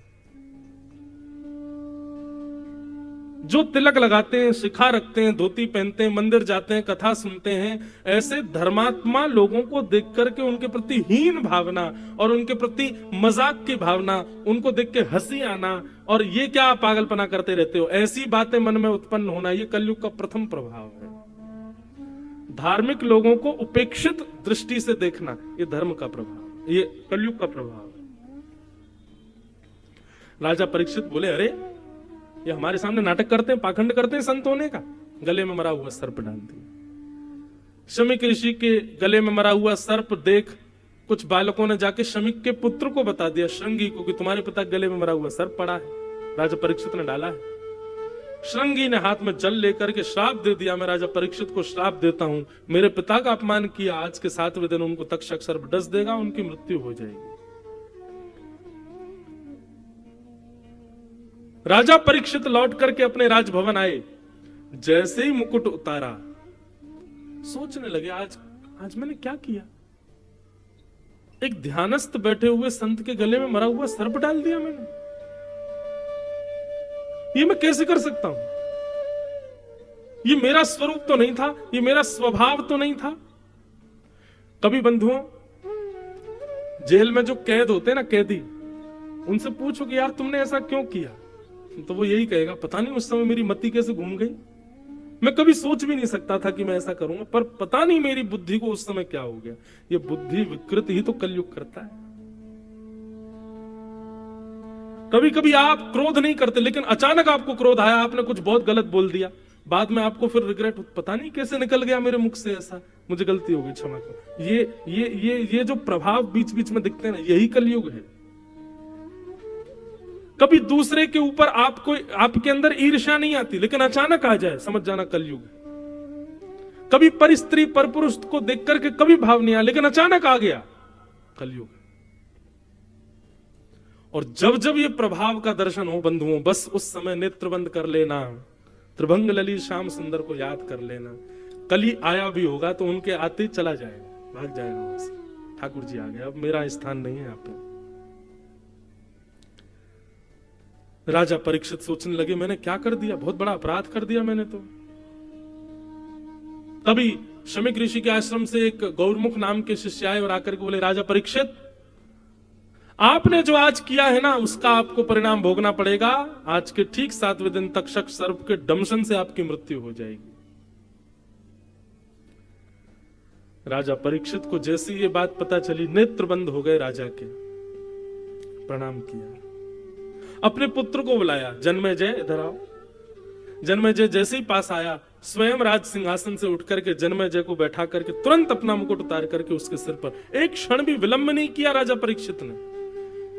जो तिलक लगाते हैं, शिखा रखते हैं, धोती पहनते हैं, मंदिर जाते हैं, कथा सुनते हैं, ऐसे धर्मात्मा लोगों को देख करके उनके प्रति हीन भावना और उनके प्रति मजाक की भावना, उनको देख के हंसी आना और ये क्या पागलपना करते रहते हो, ऐसी बातें मन में उत्पन्न होना, ये कलयुग का प्रथम प्रभाव है। धार्मिक लोगों को उपेक्षित दृष्टि से देखना, ये धर्म का प्रभाव, ये कलयुग का प्रभाव है। राजा परीक्षित बोले अरे ये हमारे सामने नाटक करते हैं, पाखंड करते हैं संत होने का। गले में मरा हुआ सर्प डाल दिया। शमिक ऋषि के गले में मरा हुआ सर्प देख कुछ बालकों ने जाके शमिक के पुत्र को बता दिया, श्रृंगी को, कि तुम्हारे पिता के गले में मरा हुआ सर्प पड़ा है, राजा परीक्षित ने डाला है। श्रृंगी ने हाथ में जल लेकर के श्राप दे दिया, मैं राजा परीक्षित को श्राप देता हूं, मेरे पिता का अपमान किया, आज के 7वें दिन उनको तक्षक सर्प डस देगा, उनकी मृत्यु हो जाएगी। राजा परीक्षित लौट करके अपने राजभवन आए। जैसे ही मुकुट उतारा सोचने लगे आज मैंने क्या किया। एक ध्यानस्थ बैठे हुए संत के गले में मरा हुआ सर्प डाल दिया मैंने, ये मैं कैसे कर सकता हूं? ये मेरा स्वरूप तो नहीं था, ये मेरा स्वभाव तो नहीं था। कभी बंधुओं जेल में जो कैद होते हैं ना, कैदी, उनसे पूछो कि यार तुमने ऐसा क्यों किया, तो वो यही कहेगा पता नहीं उस समय मेरी मति कैसे घूम गई, मैं कभी सोच भी नहीं सकता था कि मैं ऐसा करूंगा, पर पता नहीं मेरी बुद्धि को उस समय क्या हो गया। ये बुद्धि विकृत ही तो कलयुग करता है। कभी कभी आप क्रोध नहीं करते, लेकिन अचानक आपको क्रोध आया, आपने कुछ बहुत गलत बोल दिया, बाद में आपको फिर रिग्रेट, पता नहीं कैसे निकल गया मेरे मुख से ऐसा, मुझे गलती हो गई, क्षमा करो। ये जो प्रभाव बीच बीच में दिखते हैं ना, यही कलयुग है। कभी दूसरे के ऊपर आपको आपके अंदर ईर्ष्या नहीं आती, लेकिन अचानक आ जाए, समझ जाना कलयुग है। कभी पर स्त्री पर पुरुष को देख करके कभी भाव नहीं आया, लेकिन अचानक आ गया, कलयुग। और जब जब ये प्रभाव का दर्शन हो बंधुओं, बस उस समय नेत्र बंद कर लेना, त्रिभंग ललित श्याम सुंदर को याद कर लेना। कली आया भी होगा तो उनके आते ही चला जाएगा, भाग जाएगा वहां से, ठाकुर जी आ गए, अब मेरा स्थान नहीं है यहाँ पे। राजा परीक्षित सोचने लगे मैंने क्या कर दिया, बहुत बड़ा अपराध कर दिया मैंने तो। तभी शमीक ऋषि के आश्रम से एक गौरमुख नाम के शिष्य आए और आकर के बोले, राजा परीक्षित, आपने जो आज किया है ना, उसका आपको परिणाम भोगना पड़ेगा। आज के ठीक 7वें दिन तक शक सर्प के दंशन से आपकी मृत्यु हो जाएगी। राजा परीक्षित को जैसी ये बात पता चली, नेत्र बंद हो गए राजा के, प्रणाम किया, अपने पुत्र को बुलाया, जन्मेजय इधर आओ। जन्मेजय जैसे ही पास आया, स्वयं राज सिंहासन से उठ करके जन्मेजय को बैठा करके तुरंत अपना मुकुट उतार करके उसके सिर पर, एक क्षण भी विलंब नहीं किया राजा परीक्षित ने।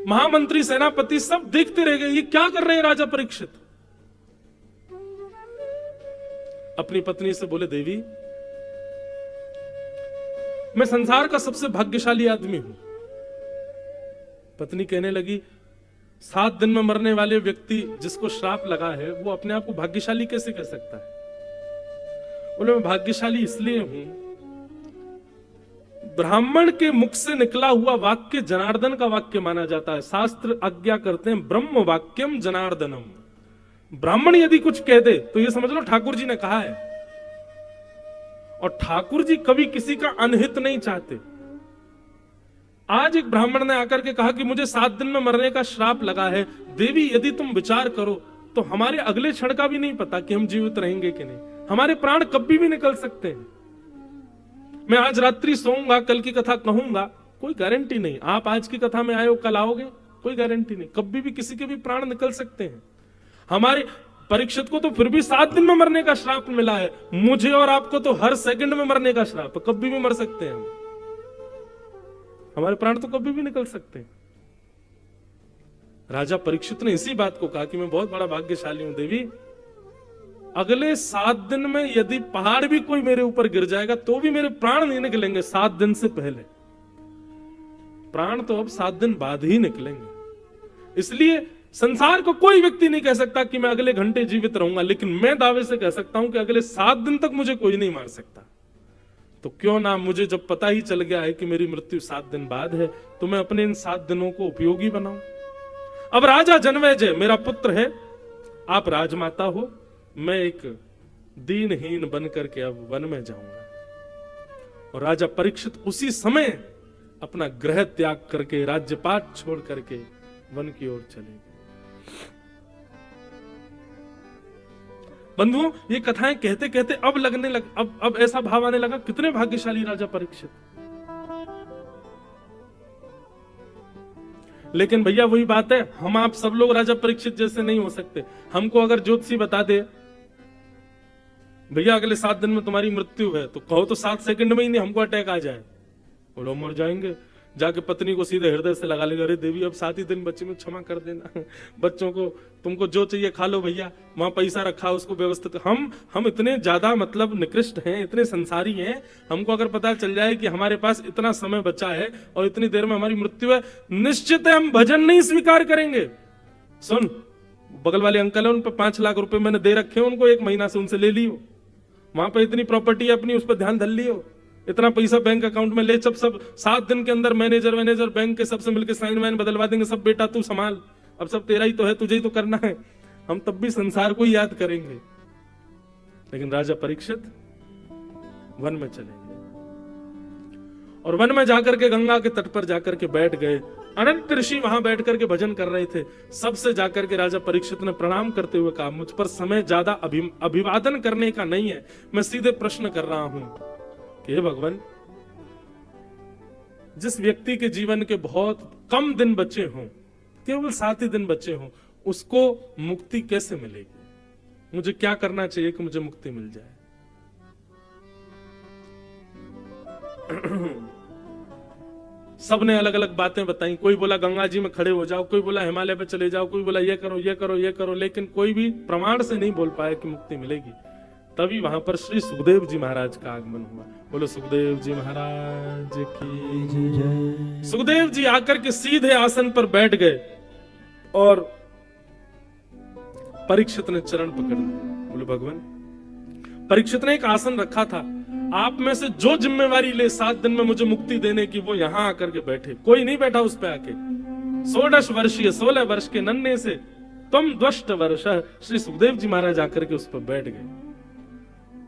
महामंत्री सेनापति सब देखते रह गए, ये क्या कर रहे हैं राजा परीक्षित। अपनी पत्नी से बोले, देवी मैं संसार का सबसे भाग्यशाली आदमी हूं। पत्नी कहने लगी, 7 दिन में मरने वाले व्यक्ति जिसको श्राप लगा है, वो अपने आप को भाग्यशाली कैसे कह सकता है। बोले, मैं भाग्यशाली इसलिए हूं, ब्राह्मण के मुख से निकला हुआ वाक्य जनार्दन का वाक्य माना जाता है। शास्त्र आज्ञा करते हैं, ब्रह्म वाक्यम जनार्दनम। ब्राह्मण यदि कुछ कह दे तो ये समझ लो ठाकुर जी ने कहा है। और ठाकुर जी कभी किसी का अनहित नहीं चाहते। आज एक ब्राह्मण ने आकर के कहा कि मुझे 7 दिन में मरने का श्राप लगा है, देवी यदि तुम विचार करो तो हमारे अगले क्षण का भी नहीं पता कि हम जीवित रहेंगे कि नहीं, हमारे प्राण कभी भी निकल सकते हैं। मैं आज रात्रि सोऊंगा, कल की कथा कहूंगा, कोई गारंटी नहीं। आप आज की कथा में आए हो, कल आओगे, कोई गारंटी नहीं। कभी भी किसी के भी प्राण निकल सकते हैं। हमारे परीक्षित को तो फिर भी 7 दिन में मरने का श्राप मिला है, मुझे और आपको तो हर सेकंड में मरने का श्राप, कभी भी मर सकते हैं हम। हमारे प्राण तो कभी भी निकल सकते हैं। राजा परीक्षित ने इसी बात को कहा कि मैं बहुत बड़ा भाग्यशाली हूं देवी, अगले 7 दिन में यदि पहाड़ भी कोई मेरे ऊपर गिर जाएगा तो भी मेरे प्राण नहीं निकलेंगे 7 दिन से पहले। प्राण तो अब 7 दिन बाद ही निकलेंगे। इसलिए संसार को कोई व्यक्ति नहीं कह सकता कि मैं अगले घंटे जीवित रहूंगा, लेकिन मैं दावे से कह सकता हूं कि अगले 7 दिन तक मुझे कोई नहीं मार सकता। तो क्यों ना, मुझे जब पता ही चल गया है कि मेरी मृत्यु 7 दिन बाद है, तो मैं अपने इन 7 दिनों को उपयोगी बनाऊं। अब राजा जन्मेजय मेरा पुत्र है, आप राजमाता हो, मैं एक दीनहीन बन करके अब वन में जाऊंगा। और राजा परीक्षित उसी समय अपना गृह त्याग करके, राज्यपाट छोड़ करके वन की ओर चले गए। बंधुओं, ये कथाएं कहते कहते अब लगने लग अब ऐसा भाव आने लगा, कितने भाग्यशाली राजा परीक्षित। लेकिन भैया वही बात है, हम आप सब लोग राजा परीक्षित जैसे नहीं हो सकते। हमको अगर ज्योतिषी बता दे भैया अगले 7 दिन में तुम्हारी मृत्यु है, तो कहो तो 7 सेकंड में ही नहीं हमको अटैक आ जाए, बोलो मर जाएंगे, जाके पत्नी को सीधे हृदय से लगा लेगा, अरे देवी अब 7 ही दिन बच्चे में क्षमा कर देना, बच्चों को तुमको जो चाहिए खा लो भैया, वहां पैसा रखा उसको व्यवस्थित। हम इतने ज्यादा मतलब निकृष्ट हैं, इतने संसारी हैं, हमको अगर पता चल जाए कि हमारे पास इतना समय बचा है और इतनी देर में हमारी मृत्यु है, निश्चित है हम भजन नहीं स्वीकार करेंगे। सुन, बगल वाले अंकल है, उन पर 5 लाख रुपए मैंने दे रखे हैं उनको, 1 महीना से उनसे ले लियो, वहां पर इतनी प्रॉपर्टी अपनी उस पर ध्यान धर लियो, इतना पैसा बैंक अकाउंट में ले, सब 7 दिन के अंदर मैनेजर बैंक के सबसे मिलकर साइन वाइन बदलवा देंगे, सब बेटा तू संभाल, अब सब तेरा ही तो है, तुझे ही तो करना है। हम तब भी संसार को ही याद करेंगे। लेकिन राजा परीक्षित वन में चले गए और वन में जाकर के गंगा के तट पर जाकर के बैठ गए। अनंत ऋषि वहां बैठ करके भजन कर रहे थे। सबसे जाकर के राजा परीक्षित ने प्रणाम करते हुए कहा, मुझ पर समय ज्यादा अभिवादन करने का नहीं है, मैं सीधे प्रश्न कर रहा हूं कि हे भगवान, जिस व्यक्ति के जीवन के बहुत कम दिन बचे हों, केवल 7 ही दिन बचे हों, उसको मुक्ति कैसे मिलेगी? मुझे क्या करना चाहिए कि मुझे मुक्ति मिल जाए? सबने अलग अलग बातें बताई। कोई बोला गंगा जी में खड़े हो जाओ, कोई बोला हिमालय पे चले जाओ, कोई बोला ये करो ये करो ये करो, लेकिन कोई भी प्रमाण से नहीं बोल पाया कि मुक्ति मिलेगी। तभी वहां पर श्री सुखदेव जी महाराज का आगमन हुआ। बोलो सुखदेव जी महाराज की जय। सुखदेव जी आकर के सीधे आसन पर बैठ गए और परीक्षित ने चरण पकड़ लिए। बोलो भगवान, परीक्षित ने एक आसन रखा था, आप में से जो जिम्मेवारी ले 7 दिन में मुझे मुक्ति देने की, वो यहां आकर के बैठे। कोई नहीं बैठा उस पे आके। 16 वर्ष के नन्हे से तुम द्वष्ट वर्ष, श्री सुखदेव जी महाराज आकर के उस पर बैठ गए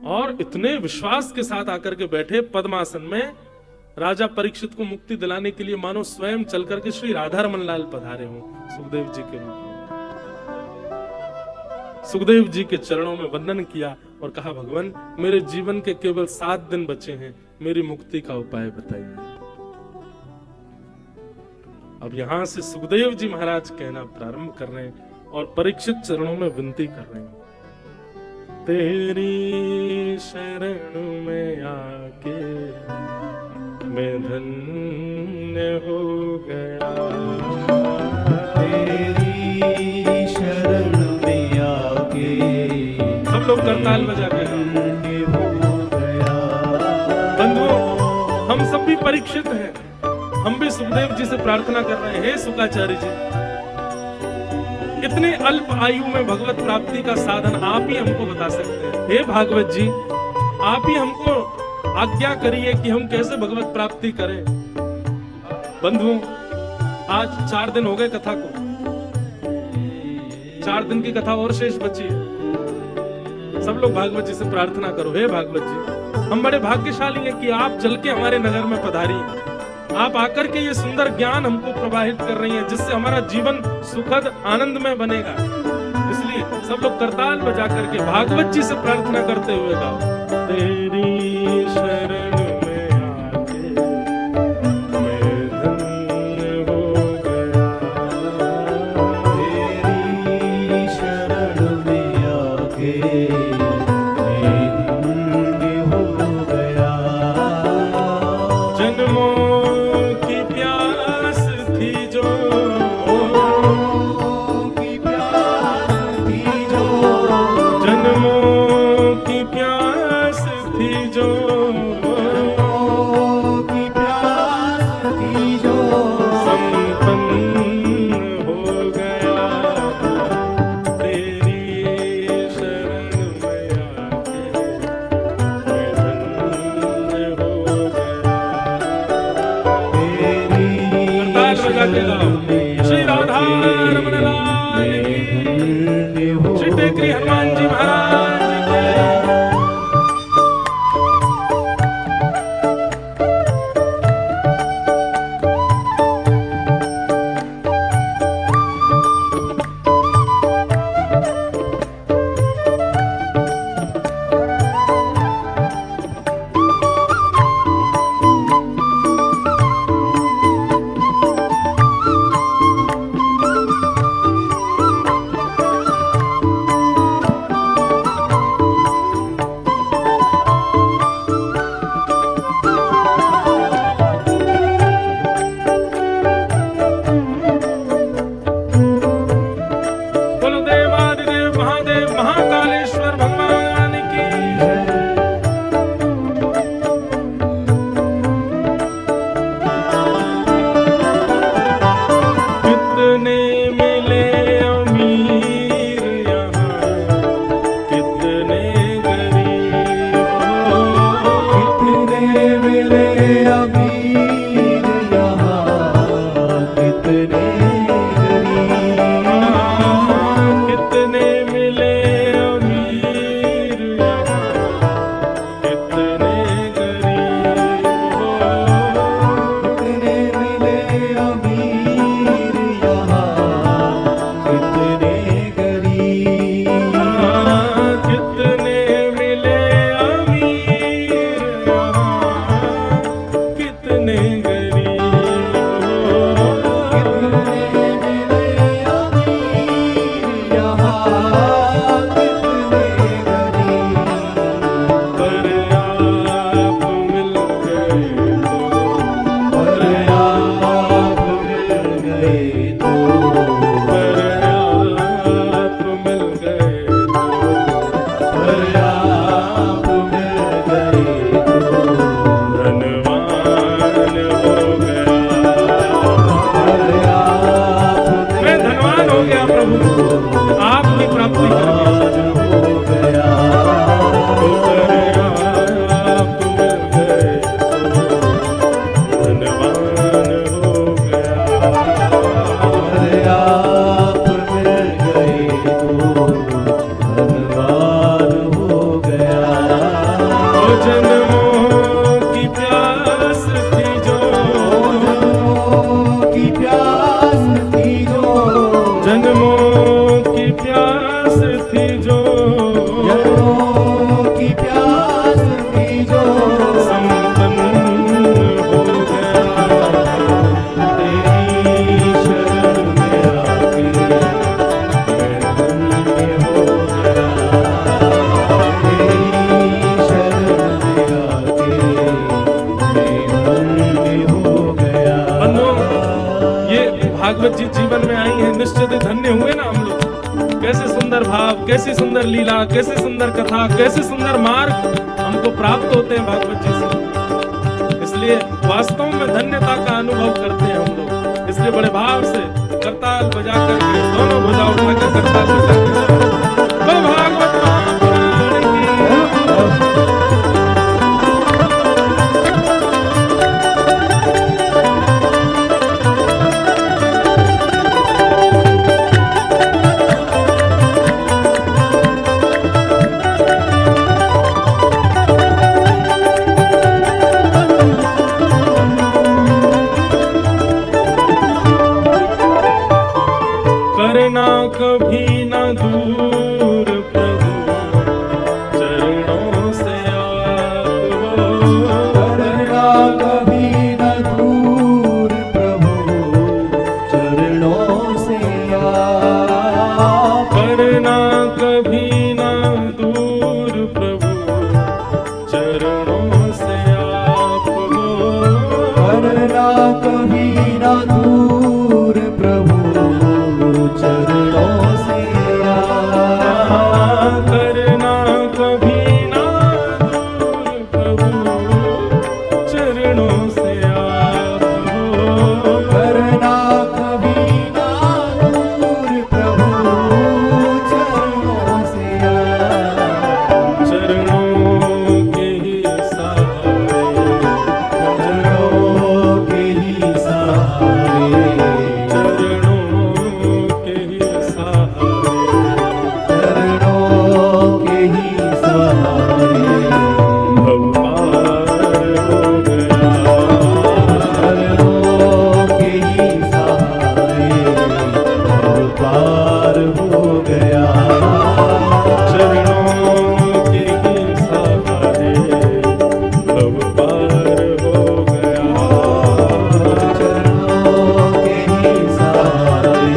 और इतने विश्वास के साथ आकर के बैठे पद्मासन में। राजा परीक्षित को मुक्ति दिलाने के लिए मानो स्वयं चल करके श्री राधा रमन लाल पधारे हों सुखदेव जी के रूप में। सुखदेव जी के चरणों में वंदन किया और कहा, भगवान मेरे जीवन के केवल 7 दिन बचे हैं, मेरी मुक्ति का उपाय बताइए। अब यहां से सुखदेव जी महाराज कहना प्रारंभ कर रहे हैं और परीक्षित चरणों में विनती कर रहे हैं, तेरी शरण में आके मैं धन्य हो गया, तेरी शरण में आके सब लोग करताल बजा के हो गया। बंधुओं, हम सब भी परीक्षित हैं, हम भी सुखदेव जी से प्रार्थना कर रहे हैं, हे सुखाचार्य जी, इतने अल्प आयु में भगवत प्राप्ति का साधन आप ही हमको बता सकते हैं। हे भागवत जी, आप ही हमको आज्ञा करिए कि हम कैसे भगवत प्राप्ति करें। बंधुओं, आज 4 दिन हो गए कथा को, 4 दिन की कथा और शेष बची है। सब लोग भागवत जी से प्रार्थना करो, हे भागवत जी, हम बड़े भाग्यशाली हैं कि आप चल के हमारे नगर में पधारी, आप आकर के ये सुंदर ज्ञान हमको प्रवाहित कर रही हैं, जिससे हमारा जीवन सुखद आनंद में बनेगा। इसलिए सब लोग करताल बजा करके भागवत जी से प्रार्थना करते हुए गाओ, तेरी शरण में आके मैं धन्य हो गया, तेरी शरण में आके मैं धन्य हो गया। जन्मों की प्यास थी जो, जन्मों की प्यास थी जो, संपन्न हो गया, तेरी शरण में आके मैं धन्य हो गया। श्री राधा रमन लाल की, श्री टेकरी हनुमान जी महाराज की। भागवत जी जीवन में आई हैं, निश्चित ही धन्य हुए ना हम लोग। कैसे सुंदर भाव, कैसी सुंदर लीला, कैसी सुंदर कथा, कैसे सुंदर मार्ग हमको प्राप्त होते हैं भागवत जी से। इसलिए वास्तव में धन्यता का अनुभव करते हैं हम लोग। इसलिए बड़े भाव से करताल बजा करके, दोनों भुजा उठा कर करताल बजा कर भागवत महापुराण की। करना कभी ना दूर प्रभु चरणों से आप हो। करना कभी न दूर प्रभु चरणों से आप। करना कभी ना दूर प्रभु चरणों से आप हो। करना कभी न दूर प्रभु चरणों से आप। करना कभी ना दूर प्रभु चरणों से आप हो। करना कभी न दूर प्रभु चरणों से आप। चरणों के ही सहारे, चरणों के ही सहारे, चरणों के ही सहारे, चरणों के ही सहारे भव पार हो गया। चरणों के ही सहारे भव पार हो गया। चरणों के ही सहारे भव पार हो गया। चरणों के ही सहारे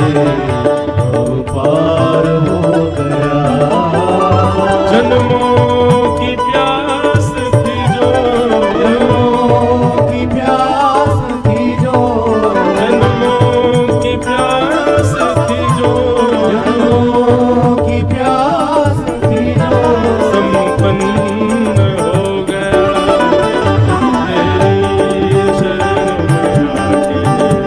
भव पार हो गया। जन्मों की प्यास थी जो, जन्मों की प्यास थी जो, जन्मों की प्यास थी जो, जन्मों की प्यास थी जो, संपन्न हो गया। तेरी शरण में आके मैं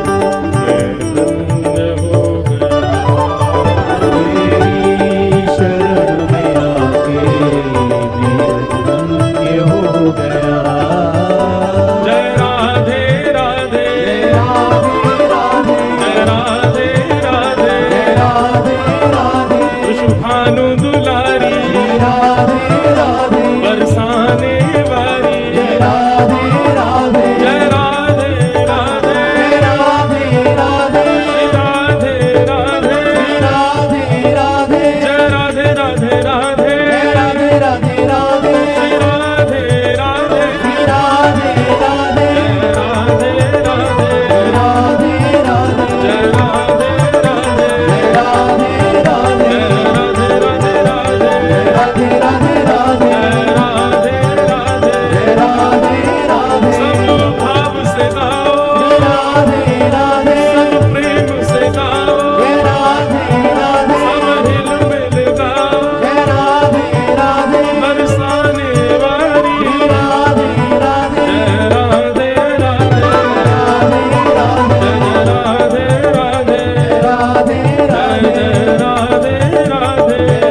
धन्य हो गया। तेरी शरण में आके मैं धन्य हो गया। जय राधे राधे, जय राधे राधे, जय राधे राधे, जय राधे राधे, वृषभानु दुलारी जय राधे राधे, बरसाने वारी। जय राधे राधे, जय राधे राधे, जय राधे राधे, राधे राधे, राधे राधे, जय राधे राधे राधे, जय राधे राधे राधे, राधे राधे, राधे राधे, राधे राधे, राधे राधे, जय राधे राधे, राधे राधे, राधे राधे राधे, राधे राधे राधे, राधे राधे, राधे राधे, सब भाव से गाओ, राधे राधे, सब प्रेम से गाओ, राधे राधे, सब हिल मिल गाओ, राधे राधे, बरसाने वारी। राधे राधे, जय राधे राधे, जय राधे राधे, राधे जय राधे, राधे राधे, राधे जय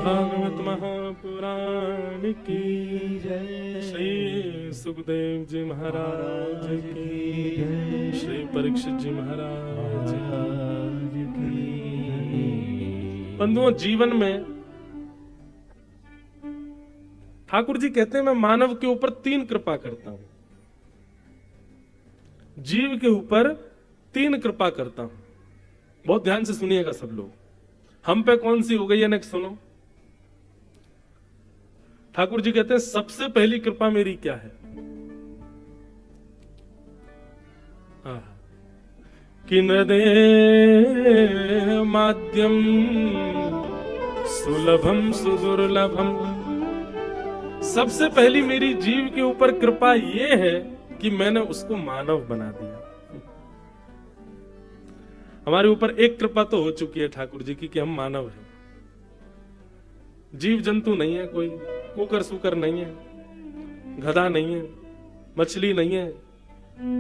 भागवत महापुराण की जय। श्री सुखदेव जी महाराज की, श्री परीक्षित जी महाराज की। बंधुओं, जीवन में ठाकुर जी कहते हैं मैं मानव के ऊपर 3 कृपा करता हूं, जीव के ऊपर 3 कृपा करता हूं। बहुत ध्यान से सुनिएगा सब लोग। हम पे कौन सी हो गई है नेक्स्ट सुनो। ठाकुर जी कहते हैं सबसे पहली कृपा मेरी क्या है? कि नदे माध्यम सुलभम सुदुर्लभम। सबसे पहली मेरी जीव के ऊपर कृपा ये है कि मैंने उसको मानव बना दिया। हमारे ऊपर एक कृपा तो हो चुकी है ठाकुर जी की कि हम मानव हैं, जीव जंतु नहीं है, कोई कुकर सुकर नहीं है, गधा नहीं है, मछली नहीं है,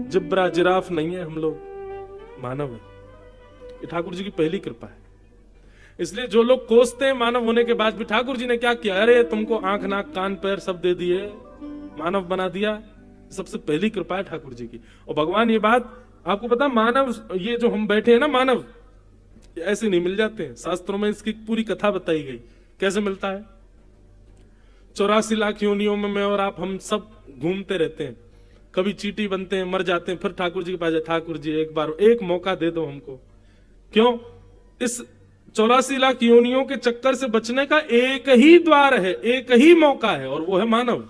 जिब्रा जिराफ नहीं है, हम लोग मानव है। ये ठाकुर जी की पहली कृपा है। इसलिए जो लोग कोसते हैं मानव होने के बाद भी, ठाकुर जी ने क्या किया, अरे तुमको आंख नाक कान पैर सब दे दिए, मानव बना दिया, सबसे पहली कृपा है ठाकुर जी की। और भगवान ये बात आपको पता, मानव ये जो हम बैठे हैं ना, मानव ऐसे नहीं मिल जाते हैं। शास्त्रों में इसकी पूरी कथा बताई गई कैसे मिलता है। 84 लाख योनियों में मैं और आप हम सब घूमते रहते हैं, कभी चींटी बनते हैं, मर जाते हैं, फिर ठाकुर जी के पास जाए, ठाकुर जी एक बार एक मौका दे दो हमको। क्यों? इस 84 लाख योनियों के चक्कर से बचने का एक ही द्वार है, एक ही मौका है, और वो है मानव।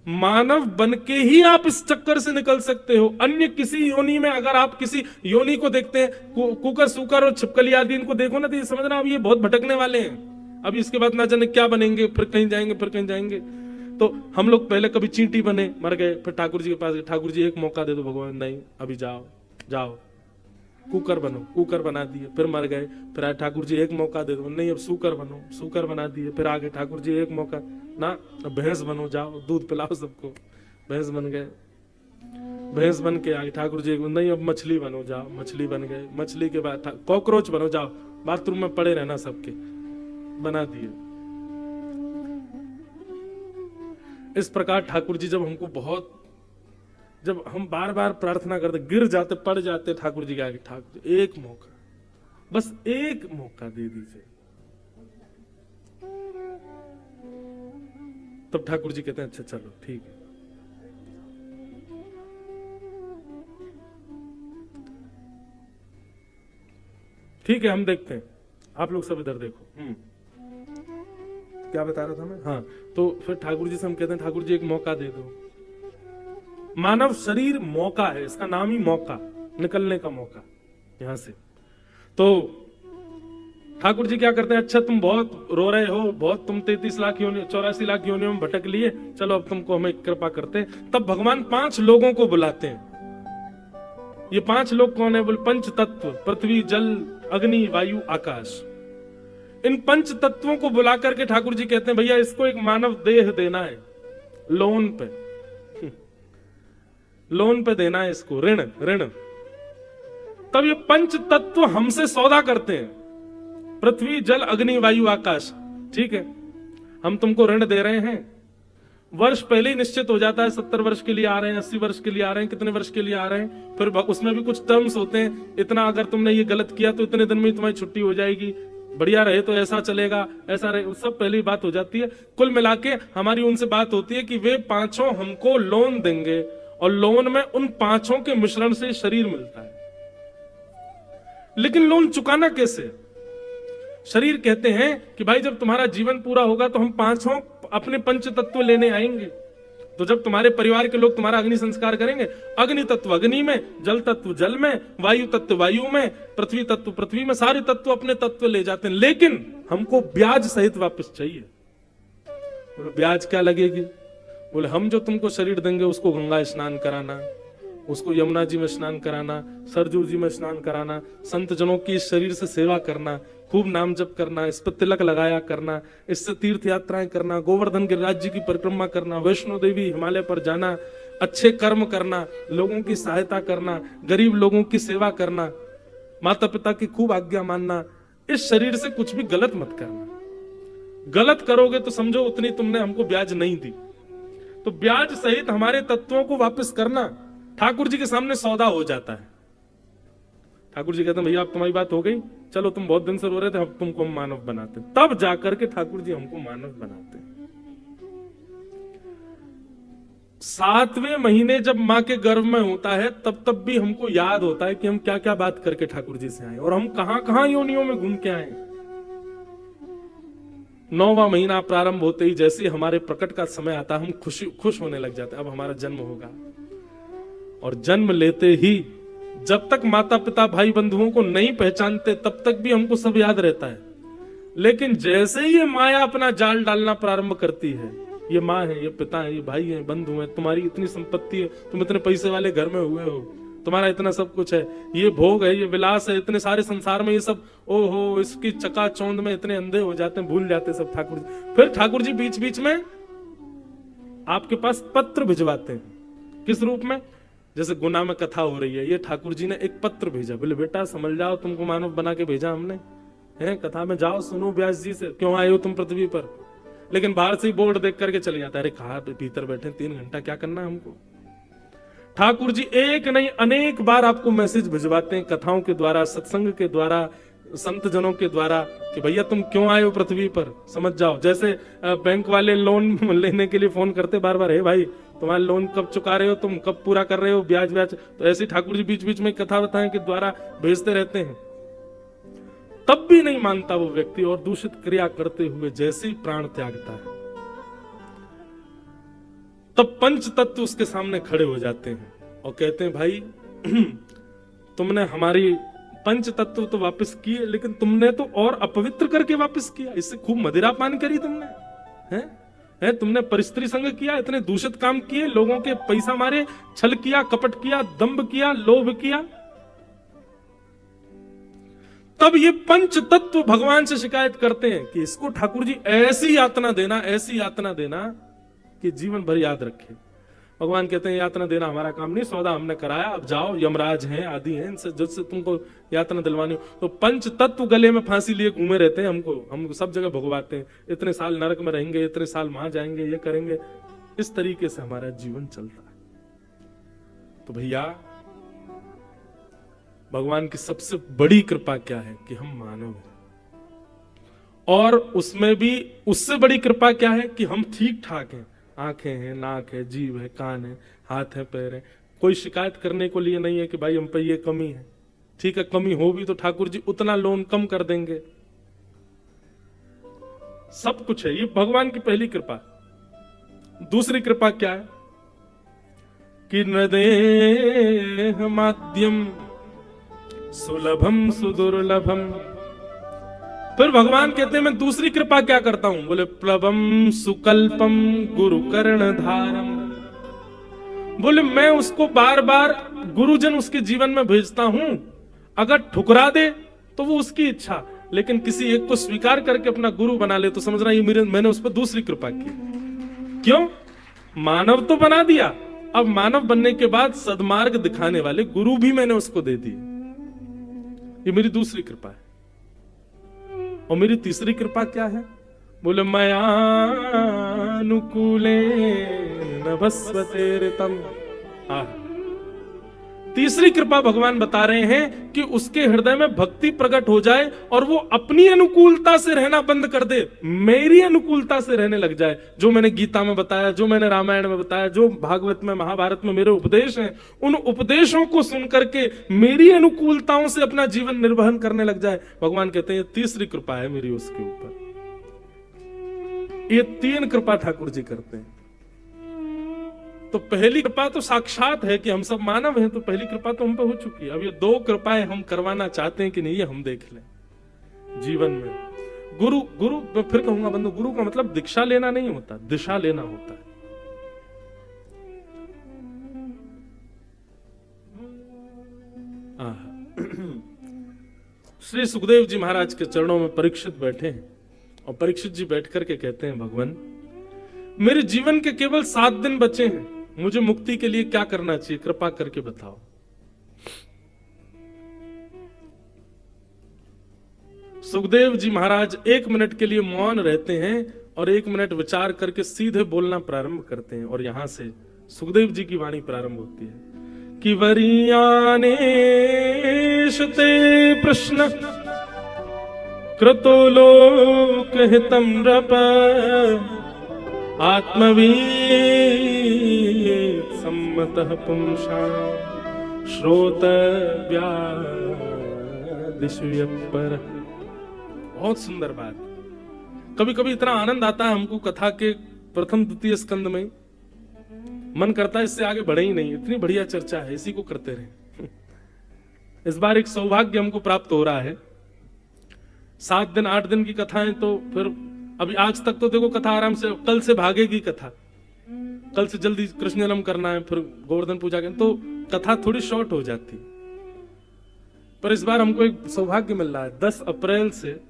मानव बनके ही आप इस चक्कर से निकल सकते हो। अन्य किसी योनि में अगर आप किसी योनि को देखते हैं, कुकर सुकर और छिपकली आदि इनको देखो ना, तो ये समझना अब ये बहुत भटकने वाले हैं, अभी इसके बाद ना जाने क्या बनेंगे, फिर कहीं जाएंगे, फिर कहीं जाएंगे। तो हम लोग पहले कभी चींटी बने, मर गए, फिर ठाकुर जी के पास गए, ठाकुर जी एक मौका दे दो भगवान, नहीं अभी जाओ जाओ, कुकर बनो, कुकर बना दिए, फिर मर गए, फिर आए ठाकुर जी एक मौका दे दो, नहीं अब सूकर बनो, सूकर बना दिए, फिर आगे ठाकुर जी एक मौका, ना अब भैंस बनो, जाओ दूध पिलाओ सबको, भैंस बन गए, भैंस बन के आगे ठाकुर जी, नहीं अब मछली बनो, जाओ मछली बन गए, मछली के बाद कॉकरोच बनो, जाओ बाथरूम में पड़े रहना सबके, बना दिए। इस प्रकार ठाकुर जी जब हमको बहुत, जब हम बार बार प्रार्थना करते, गिर जाते, पड़ जाते ठाकुर जी के आगे, ठाकुर जी एक मौका, बस एक मौका दे दीजिए, तब ठाकुर जी कहते हैं अच्छा चलो ठीक है। ठीक है हम देखते हैं, आप लोग सब इधर देखो। क्या बता रहा था मैं? हाँ, तो फिर ठाकुर जी से हम कहते हैं ठाकुर जी एक मौका दे दो। मानव शरीर मौका है, इसका नाम ही मौका, निकलने का मौका यहां से। तो ठाकुर जी क्या करते हैं, अच्छा तुम बहुत रो रहे हो, बहुत तुम 33 लाख योनि 84 लाख योनियों में भटक लिए, चलो अब तुमको हमें कृपा करते हैं। तब भगवान 5 लोगों को बुलाते हैं। ये 5 लोग कौन है? बोले पंच तत्व, पृथ्वी जल अग्नि वायु आकाश। इन पंच तत्वों को बुला करके ठाकुर जी कहते हैं भैया इसको एक मानव देह देना है, लोन पे, लोन पे देना है इसको, ऋण ऋण। तब ये पंच तत्व हमसे सौदा करते हैं, पृथ्वी जल अग्नि वायु आकाश, ठीक है हम तुमको ऋण दे रहे हैं। वर्ष पहले ही निश्चित हो जाता है, 70 वर्ष के लिए आ रहे हैं, 80 वर्ष के लिए आ रहे हैं, कितने वर्ष के लिए आ रहे हैं, फिर उसमें भी कुछ टर्म्स होते हैं, इतना अगर तुमने ये गलत किया तो इतने दिन में तुम्हारी छुट्टी हो जाएगी, बढ़िया रहे तो ऐसा चलेगा, ऐसा रहे, सब पहली बात हो जाती है। कुल मिला के हमारी उनसे बात होती है कि वे 5 हमको लोन देंगे, और लोन में उन 5 के मिश्रण से शरीर मिलता है। लेकिन लोन चुकाना कैसे? शरीर कहते हैं कि भाई जब तुम्हारा जीवन पूरा होगा तो हम 5 अपने पंच तत्व लेने आएंगे। तो जब तुम्हारे परिवार के लोग तुम्हारा अग्नि संस्कार करेंगे, अग्नि तत्व अग्नि में, जल तत्व जल में, वायु तत्व वायु में, पृथ्वी तत्व पृथ्वी में, सारे तत्व अपने तत्व ले जाते हैं। लेकिन हमको ब्याज सहित वापस चाहिए। बोले ब्याज क्या लगेगी? बोले हम जो तुमको शरीर देंगे उसको गंगा स्नान कराना, उसको यमुना जी में स्नान कराना, सरजू जी में स्नान कराना, संत जनों की इस शरीर से सेवा करना, खूब नाम जप करना, इस पर तिलक लगाया करना, इससे तीर्थ यात्राएं करना, गोवर्धन गिरिराज जी की परिक्रमा करना, वैष्णो देवी हिमालय पर जाना, अच्छे कर्म करना, लोगों की सहायता करना, गरीब लोगों की सेवा करना, माता पिता की खूब आज्ञा मानना। इस शरीर से कुछ भी गलत मत करना। गलत करोगे तो समझो उतनी तुमने हमको ब्याज नहीं दी। तो ब्याज सहित हमारे तत्वों को वापस करना ठाकुर जी के सामने सौदा हो जाता है। ठाकुर जी कहते हैं भैया अब तुम्हारी बात हो गई, चलो तुम बहुत दिन से रो रहे थे, अब तुमको हम मानव बनाते। तब जाकर के ठाकुर जी हमको मानव बनाते। 7वें महीने जब मां के गर्भ में होता है तब भी हमको याद होता है कि हम क्या क्या बात करके ठाकुर जी से आए और हम कहां कहां योनियों में घूम के आए। 9वां महीना प्रारंभ होते ही जैसे ही हमारे प्रकट का समय आता हम खुश होने लग जाते हैं, अब हमारा जन्म होगा। और जन्म लेते ही जब तक माता पिता भाई बंधुओं को नहीं पहचानते तब तक भी हमको सब याद रहता है, लेकिन जैसे ही ये माया अपना जाल डालना प्रारंभ करती है, ये माँ है, ये पिता है, ये भाई है, बंधु है, तुम्हारी इतनी संपत्ति है, तुम इतने पैसे वाले घर में हुए हो, तुम्हारा इतना सब कुछ है, ये भोग है, ये विलास है, इतने सारे संसार में ये सब, ओहो, इसकी चकाचौंध में इतने अंधे हो जाते हैं, भूल जाते हैं सब ठाकुर जी। फिर ठाकुर जी बीच बीच में आपके पास पत्र भिजवाते हैं। किस रूप में? जैसे गुना में कथा हो रही है, ये ठाकुर जी ने एक पत्र भेजा, बोले बेटा समझ जाओ, तुमको मानव बना के भेजा हमने, है कथा में जाओ सुनो व्यास जी से, क्यों आए हो तुम पृथ्वी पर। लेकिन बाहर से ही बोर्ड देख करके चले जाता है, अरे कहा भीतर बैठे 3 घंटा क्या करना है हमको। ठाकुर जी एक नहीं अनेक बार आपको मैसेज भिजवाते हैं, कथाओं के द्वारा, सत्संग के द्वारा, संत जनों के द्वारा, कि भैया तुम क्यों आए हो पृथ्वी पर, समझ जाओ। जैसे बैंक वाले लोन लेने के लिए फोन करते बार बार, हे भाई तुम्हारा लोन कब चुका रहे हो, तुम कब पूरा कर रहे हो, ब्याज ब्याज, तो ऐसे ठाकुर जी बीच बीच में कथा बताएं के द्वारा भेजते रहते हैं। तब भी नहीं मानता वो व्यक्ति, और दूषित क्रिया करते हुए जैसे ही प्राण त्यागता है, तब पंच तत्व उसके सामने खड़े हो जाते हैं और कहते हैं, भाई तुमने हमारी पंच तत्व तो वापस किए, लेकिन तुमने तो और अपवित्र करके वापस किया, इससे खूब मदिरा पान करी तुमने, है तुमने परिस्त्री संग किया, इतने दूषित काम किए, लोगों के पैसा मारे, छल किया, कपट किया, दंभ किया, लोभ किया। तब ये पंच तत्व भगवान से शिकायत करते हैं कि इसको ठाकुर जी ऐसी यातना देना, ऐसी यातना देना कि जीवन भर याद रखे। भगवान कहते हैं यातना देना हमारा काम नहीं, सौदा हमने कराया, अब जाओ, यमराज हैं, आदि हैं, इनसे जिससे तुमको यातना दिलवानी हो। तो पंच तत्व गले में फांसी लिए घूमे रहते हैं, हम सब जगह भुगवाते हैं, इतने साल नरक में रहेंगे, इतने साल वहां जाएंगे, ये करेंगे। इस तरीके से हमारा जीवन चलता है। तो भैया भगवान की सबसे बड़ी कृपा क्या है कि हम मानव हैं, और उसमें भी उससे बड़ी कृपा क्या है कि हम ठीक ठाक हैं, आंखें हैं, नाक है, जीभ है, कान है, हाथ है, पैर है, कोई शिकायत करने को लिए नहीं है कि भाई हम पे ये कमी है। ठीक है, कमी हो भी तो ठाकुर जी उतना लोन कम कर देंगे, सब कुछ है। ये भगवान की पहली कृपा। दूसरी कृपा क्या है कि न देह माध्यम सुलभम सुदुर्लभम। फिर भगवान कहते हैं मैं दूसरी कृपा क्या करता हूं, बोले प्लवम सुकल्पम गुरु कर्ण धारम। बोले मैं उसको बार बार गुरुजन उसके जीवन में भेजता हूं, अगर ठुकरा दे तो वो उसकी इच्छा, लेकिन किसी एक को स्वीकार करके अपना गुरु बना ले तो समझना ये मैंने उस पर दूसरी कृपा की। क्यों? मानव तो बना दिया, अब मानव बनने के बाद सद्मार्ग दिखाने वाले गुरु भी मैंने उसको दे दिए। ये मेरी दूसरी कृपा है। और मेरी तीसरी कृपा क्या है, बोले मयानुकूले नभस्वतेरितम। तीसरी कृपा भगवान बता रहे हैं कि उसके हृदय में भक्ति प्रकट हो जाए और वो अपनी अनुकूलता से रहना बंद कर दे, मेरी अनुकूलता से रहने लग जाए। जो मैंने गीता में बताया, जो मैंने रामायण में बताया, जो भागवत में, महाभारत में मेरे उपदेश हैं, उन उपदेशों को सुन करके मेरी अनुकूलताओं से अपना जीवन निर्वहन करने लग जाए। भगवान कहते हैं ये तीसरी कृपा है मेरी उसके ऊपर। ये 3 कृपा ठाकुर जी करते हैं। तो पहली कृपा तो साक्षात है कि हम सब मानव हैं, तो पहली कृपा तो हम पे हो चुकी है। अब ये 2 कृपाएं हम करवाना चाहते हैं कि नहीं, ये हम देख लें जीवन में। गुरु मैं फिर कहूंगा बंधु, गुरु का मतलब दीक्षा लेना नहीं होता, दिशा लेना होता है। श्री सुखदेव जी महाराज के चरणों में परीक्षित बैठे हैं, और परीक्षित जी बैठ करके कहते हैं, भगवान मेरे जीवन के केवल 7 दिन बचे हैं, मुझे मुक्ति के लिए क्या करना चाहिए, कृपा करके बताओ। सुखदेव जी महाराज 1 मिनट के लिए मौन रहते हैं और 1 मिनट विचार करके सीधे बोलना प्रारंभ करते हैं। और यहां से सुखदेव जी की वाणी प्रारंभ होती है कि वरीयानेशते प्रश्न कृतो लोक हितम नृप आत्मवीत सम्मतः पुंसां श्रोतव्यादिषु यत्पर। बहुत सुंदर बात कभी कभी इतना आनंद आता है हमको कथा के प्रथम द्वितीय स्कंद में, मन करता है इससे आगे बढ़े ही नहीं, इतनी बढ़िया चर्चा है, इसी को करते रहे। इस बार एक सौभाग्य हमको प्राप्त हो रहा है, 7 दिन 8 दिन की कथाएं, तो फिर अभी आज तक तो देखो कथा आराम से, कल से भागेगी कथा, कल से जल्दी कृष्ण जन्म करना है, फिर गोवर्धन पूजा करना, तो कथा थोड़ी शॉर्ट हो जाती। पर इस बार हमको एक सौभाग्य मिल रहा है, 10 अप्रैल से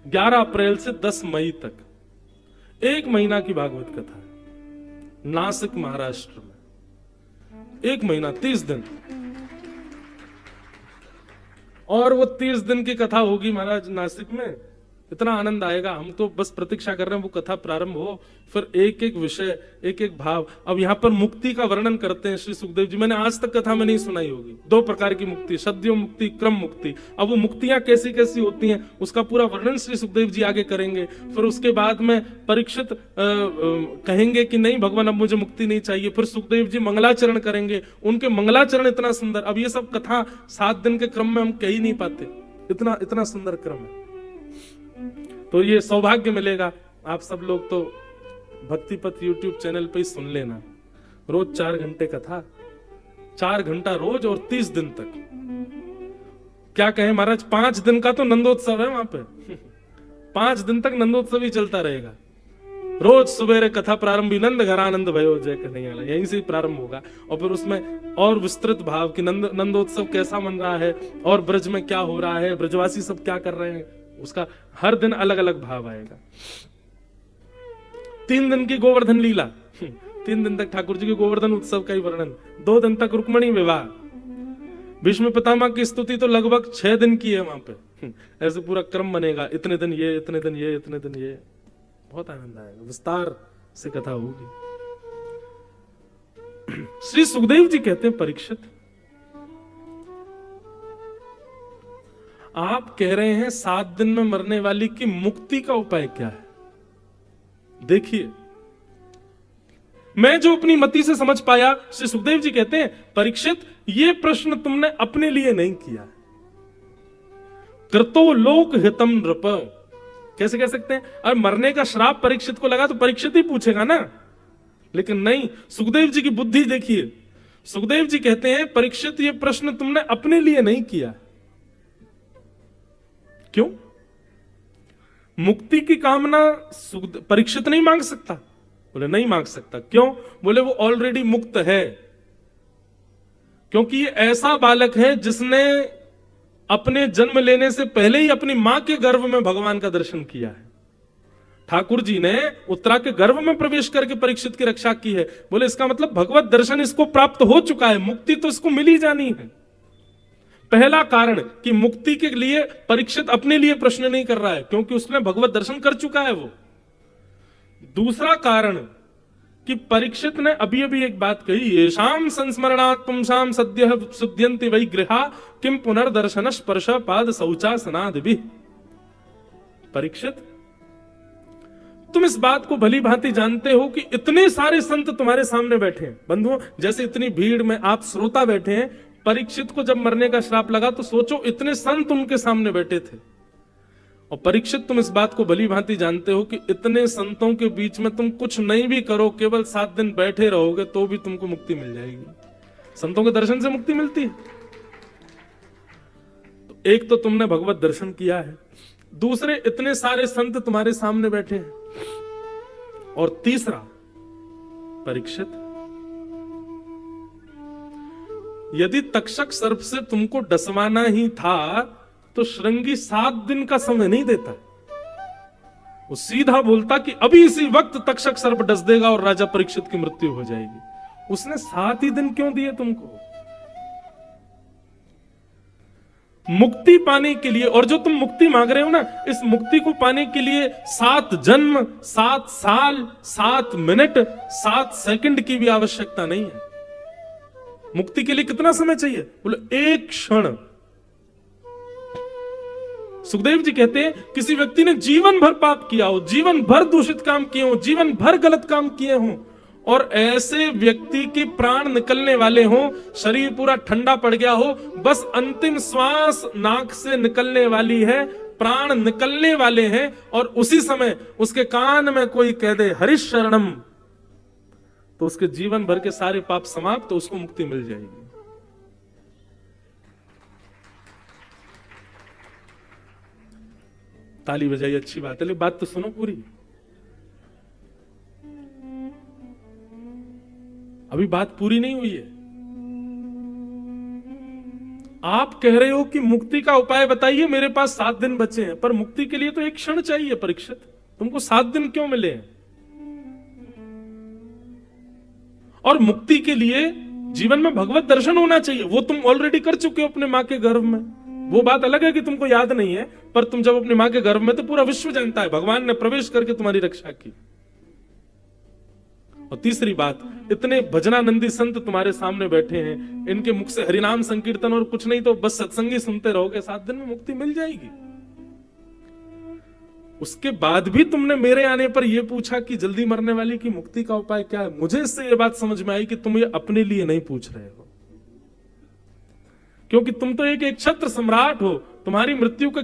11 अप्रैल से 10 मई तक 1 महीना की भागवत कथा है नासिक महाराष्ट्र में। 1 महीना 30 दिन, और वो 30 दिन की कथा होगी महाराज नासिक में, इतना आनंद आएगा। हम तो बस प्रतीक्षा कर रहे हैं वो कथा प्रारंभ हो, फिर एक एक विषय, एक एक भाव। अब यहाँ पर मुक्ति का वर्णन करते हैं श्री सुखदेव जी। मैंने आज तक कथा में नहीं सुनाई होगी, 2 प्रकार की मुक्ति, सद्यो मुक्ति, क्रम मुक्ति। अब वो मुक्तियां कैसी कैसी होती हैं उसका पूरा वर्णन श्री सुखदेव जी आगे करेंगे। फिर उसके बाद में परीक्षित कहेंगे कि नहीं भगवान अब मुझे मुक्ति नहीं चाहिए, फिर सुखदेव जी मंगलाचरण करेंगे, उनके मंगलाचरण इतना सुंदर। अब ये सब कथा 7 दिन के क्रम में हम कह ही नहीं पाते, इतना इतना सुंदर क्रम है। तो ये सौभाग्य मिलेगा, आप सब लोग तो भक्तिपथ यूट्यूब चैनल पे ही सुन लेना, रोज 4 घंटे कथा, 4 घंटा रोज, और 30 दिन तक। क्या कहें महाराज, 5 दिन का तो नंदोत्सव है वहां पे। 5 दिन तक नंदोत्सव ही चलता रहेगा। रोज सुबेरे कथा प्रारंभी, नंद घरानंद भयो जय कन्हैया, यहीं से प्रारंभ होगा। और फिर उसमें और विस्तृत भाव कि नंदोत्सव कैसा मन रहा है, और ब्रज में क्या हो रहा है, ब्रजवासी सब क्या कर रहे हैं, उसका हर दिन अलग अलग भाव आएगा। 3 दिन की गोवर्धन लीला, 3 दिन तक ठाकुर जी के गोवर्धन उत्सव का ही वर्णन, 2 दिन तक रुक्मणी विवाह, भीष्म पितामह की स्तुति तो लगभग 6 दिन की है वहां पे। ऐसे पूरा क्रम बनेगा, इतने दिन ये, इतने दिन ये, इतने दिन ये, बहुत आनंद आएगा, विस्तार से कथा होगी। श्री सुखदेव जी कहते हैं, परीक्षित आप कह रहे हैं 7 दिन में मरने वाली की मुक्ति का उपाय क्या है? देखिए, मैं जो अपनी मति से समझ पाया, श्री सुखदेव जी कहते हैं, परीक्षित ये प्रश्न तुमने अपने लिए नहीं किया, कृतो लोक हितम नृप। कैसे कह सकते हैं? और मरने का श्राप परीक्षित को लगा तो परीक्षित ही पूछेगा ना, लेकिन नहीं, सुखदेव जी की बुद्धि देखिए। सुखदेव जी कहते हैं, परीक्षित ये प्रश्न तुमने अपने लिए नहीं किया। क्यों? मुक्ति की कामना परीक्षित नहीं मांग सकता? बोले नहीं मांग सकता। क्यों? बोले वो ऑलरेडी मुक्त है, क्योंकि ये ऐसा बालक है जिसने अपने जन्म लेने से पहले ही अपनी मां के गर्भ में भगवान का दर्शन किया है। ठाकुर जी ने उत्तरा के गर्भ में प्रवेश करके परीक्षित की रक्षा की है। बोले इसका मतलब भगवत दर्शन इसको प्राप्त हो चुका है, मुक्ति तो इसको मिल ही जानी है। पहला कारण कि मुक्ति के लिए परीक्षित अपने लिए प्रश्न नहीं कर रहा है, क्योंकि उसने भगवत दर्शन कर चुका है वो। दूसरा कारण कि परीक्षित ने अभी अभी एक बात कही, येषाम संस्मरणात् पुंसाम सद्यः शुद्ध्यन्ति वै गृहा किम पुनर्दर्शन स्पर्श पाद शौचासनादिभिः। परीक्षित, तुम इस बात को भली भांति जानते हो कि इतने सारे संत तुम्हारे सामने बैठे हैं। बंधुओं, जैसे इतनी भीड़ में आप श्रोता बैठे हैं, परीक्षित को जब मरने का श्राप लगा तो सोचो इतने संत उनके सामने बैठे थे। और परीक्षित, तुम इस बात को भली भांति जानते हो कि इतने संतों के बीच में तुम कुछ नहीं भी करो, केवल 7 दिन बैठे रहोगे तो भी तुमको मुक्ति मिल जाएगी। संतों के दर्शन से मुक्ति मिलती है। तो एक तो तुमने भगवत दर्शन किया है, दूसरे इतने सारे संत तुम्हारे सामने बैठे हैं, और तीसरा परीक्षित, यदि तक्षक सर्प से तुमको डसवाना ही था तो श्रृंगी 7 दिन का समय नहीं देता। वो सीधा बोलता कि अभी इसी वक्त तक्षक सर्प डस देगा और राजा परीक्षित की मृत्यु हो जाएगी। उसने 7 ही दिन क्यों दिए तुमको? मुक्ति पाने के लिए। और जो तुम मुक्ति मांग रहे हो ना, इस मुक्ति को पाने के लिए 7 जन्म, 7 साल, 7 मिनट, 7 सेकंड की भी आवश्यकता नहीं है। मुक्ति के लिए कितना समय चाहिए? बोले 1 क्षण। सुखदेव जी कहते हैं, किसी व्यक्ति ने जीवन भर पाप किया हो, जीवन भर दूषित काम किए हो, जीवन भर गलत काम किए हो, और ऐसे व्यक्ति के प्राण निकलने वाले हो, शरीर पूरा ठंडा पड़ गया हो, बस अंतिम श्वास नाक से निकलने वाली है, प्राण निकलने वाले हैं और उसी समय उसके कान में कोई कह दे हरिश शरणम, तो उसके जीवन भर के सारे पाप समाप्त, तो उसको मुक्ति मिल जाएगी। ताली बजाई, अच्छी बात है, लेकिन बात तो सुनो पूरी। अभी बात पूरी नहीं हुई है। आप कह रहे हो कि मुक्ति का उपाय बताइए, मेरे पास 7 दिन बचे हैं, पर मुक्ति के लिए तो एक क्षण चाहिए परीक्षित, तुमको 7 दिन क्यों मिले हैं? और मुक्ति के लिए जीवन में भगवत दर्शन होना चाहिए, वो तुम ऑलरेडी कर चुके हो अपने मां के गर्भ में। वो बात अलग है कि तुमको याद नहीं है, पर तुम जब अपनी मां के गर्भ में, तो पूरा विश्व जानता है भगवान ने प्रवेश करके तुम्हारी रक्षा की। और तीसरी बात, इतने भजनानंदी संत तुम्हारे सामने बैठे हैं, इनके मुख से हरिनाम संकीर्तन और कुछ नहीं तो बस सत्संगी सुनते रहोगे, 7 दिन में मुक्ति मिल जाएगी। उसके बाद भी तुमने मेरे आने पर यह पूछा कि जल्दी मरने वाली की मुक्ति का उपाय क्या है। मुझे इससे यह बात समझ में आई कि तुम ये अपने लिए नहीं पूछ रहे हो, क्योंकि तुम तो एक क्षत्र सम्राट हो, तुम्हारी मृत्यु के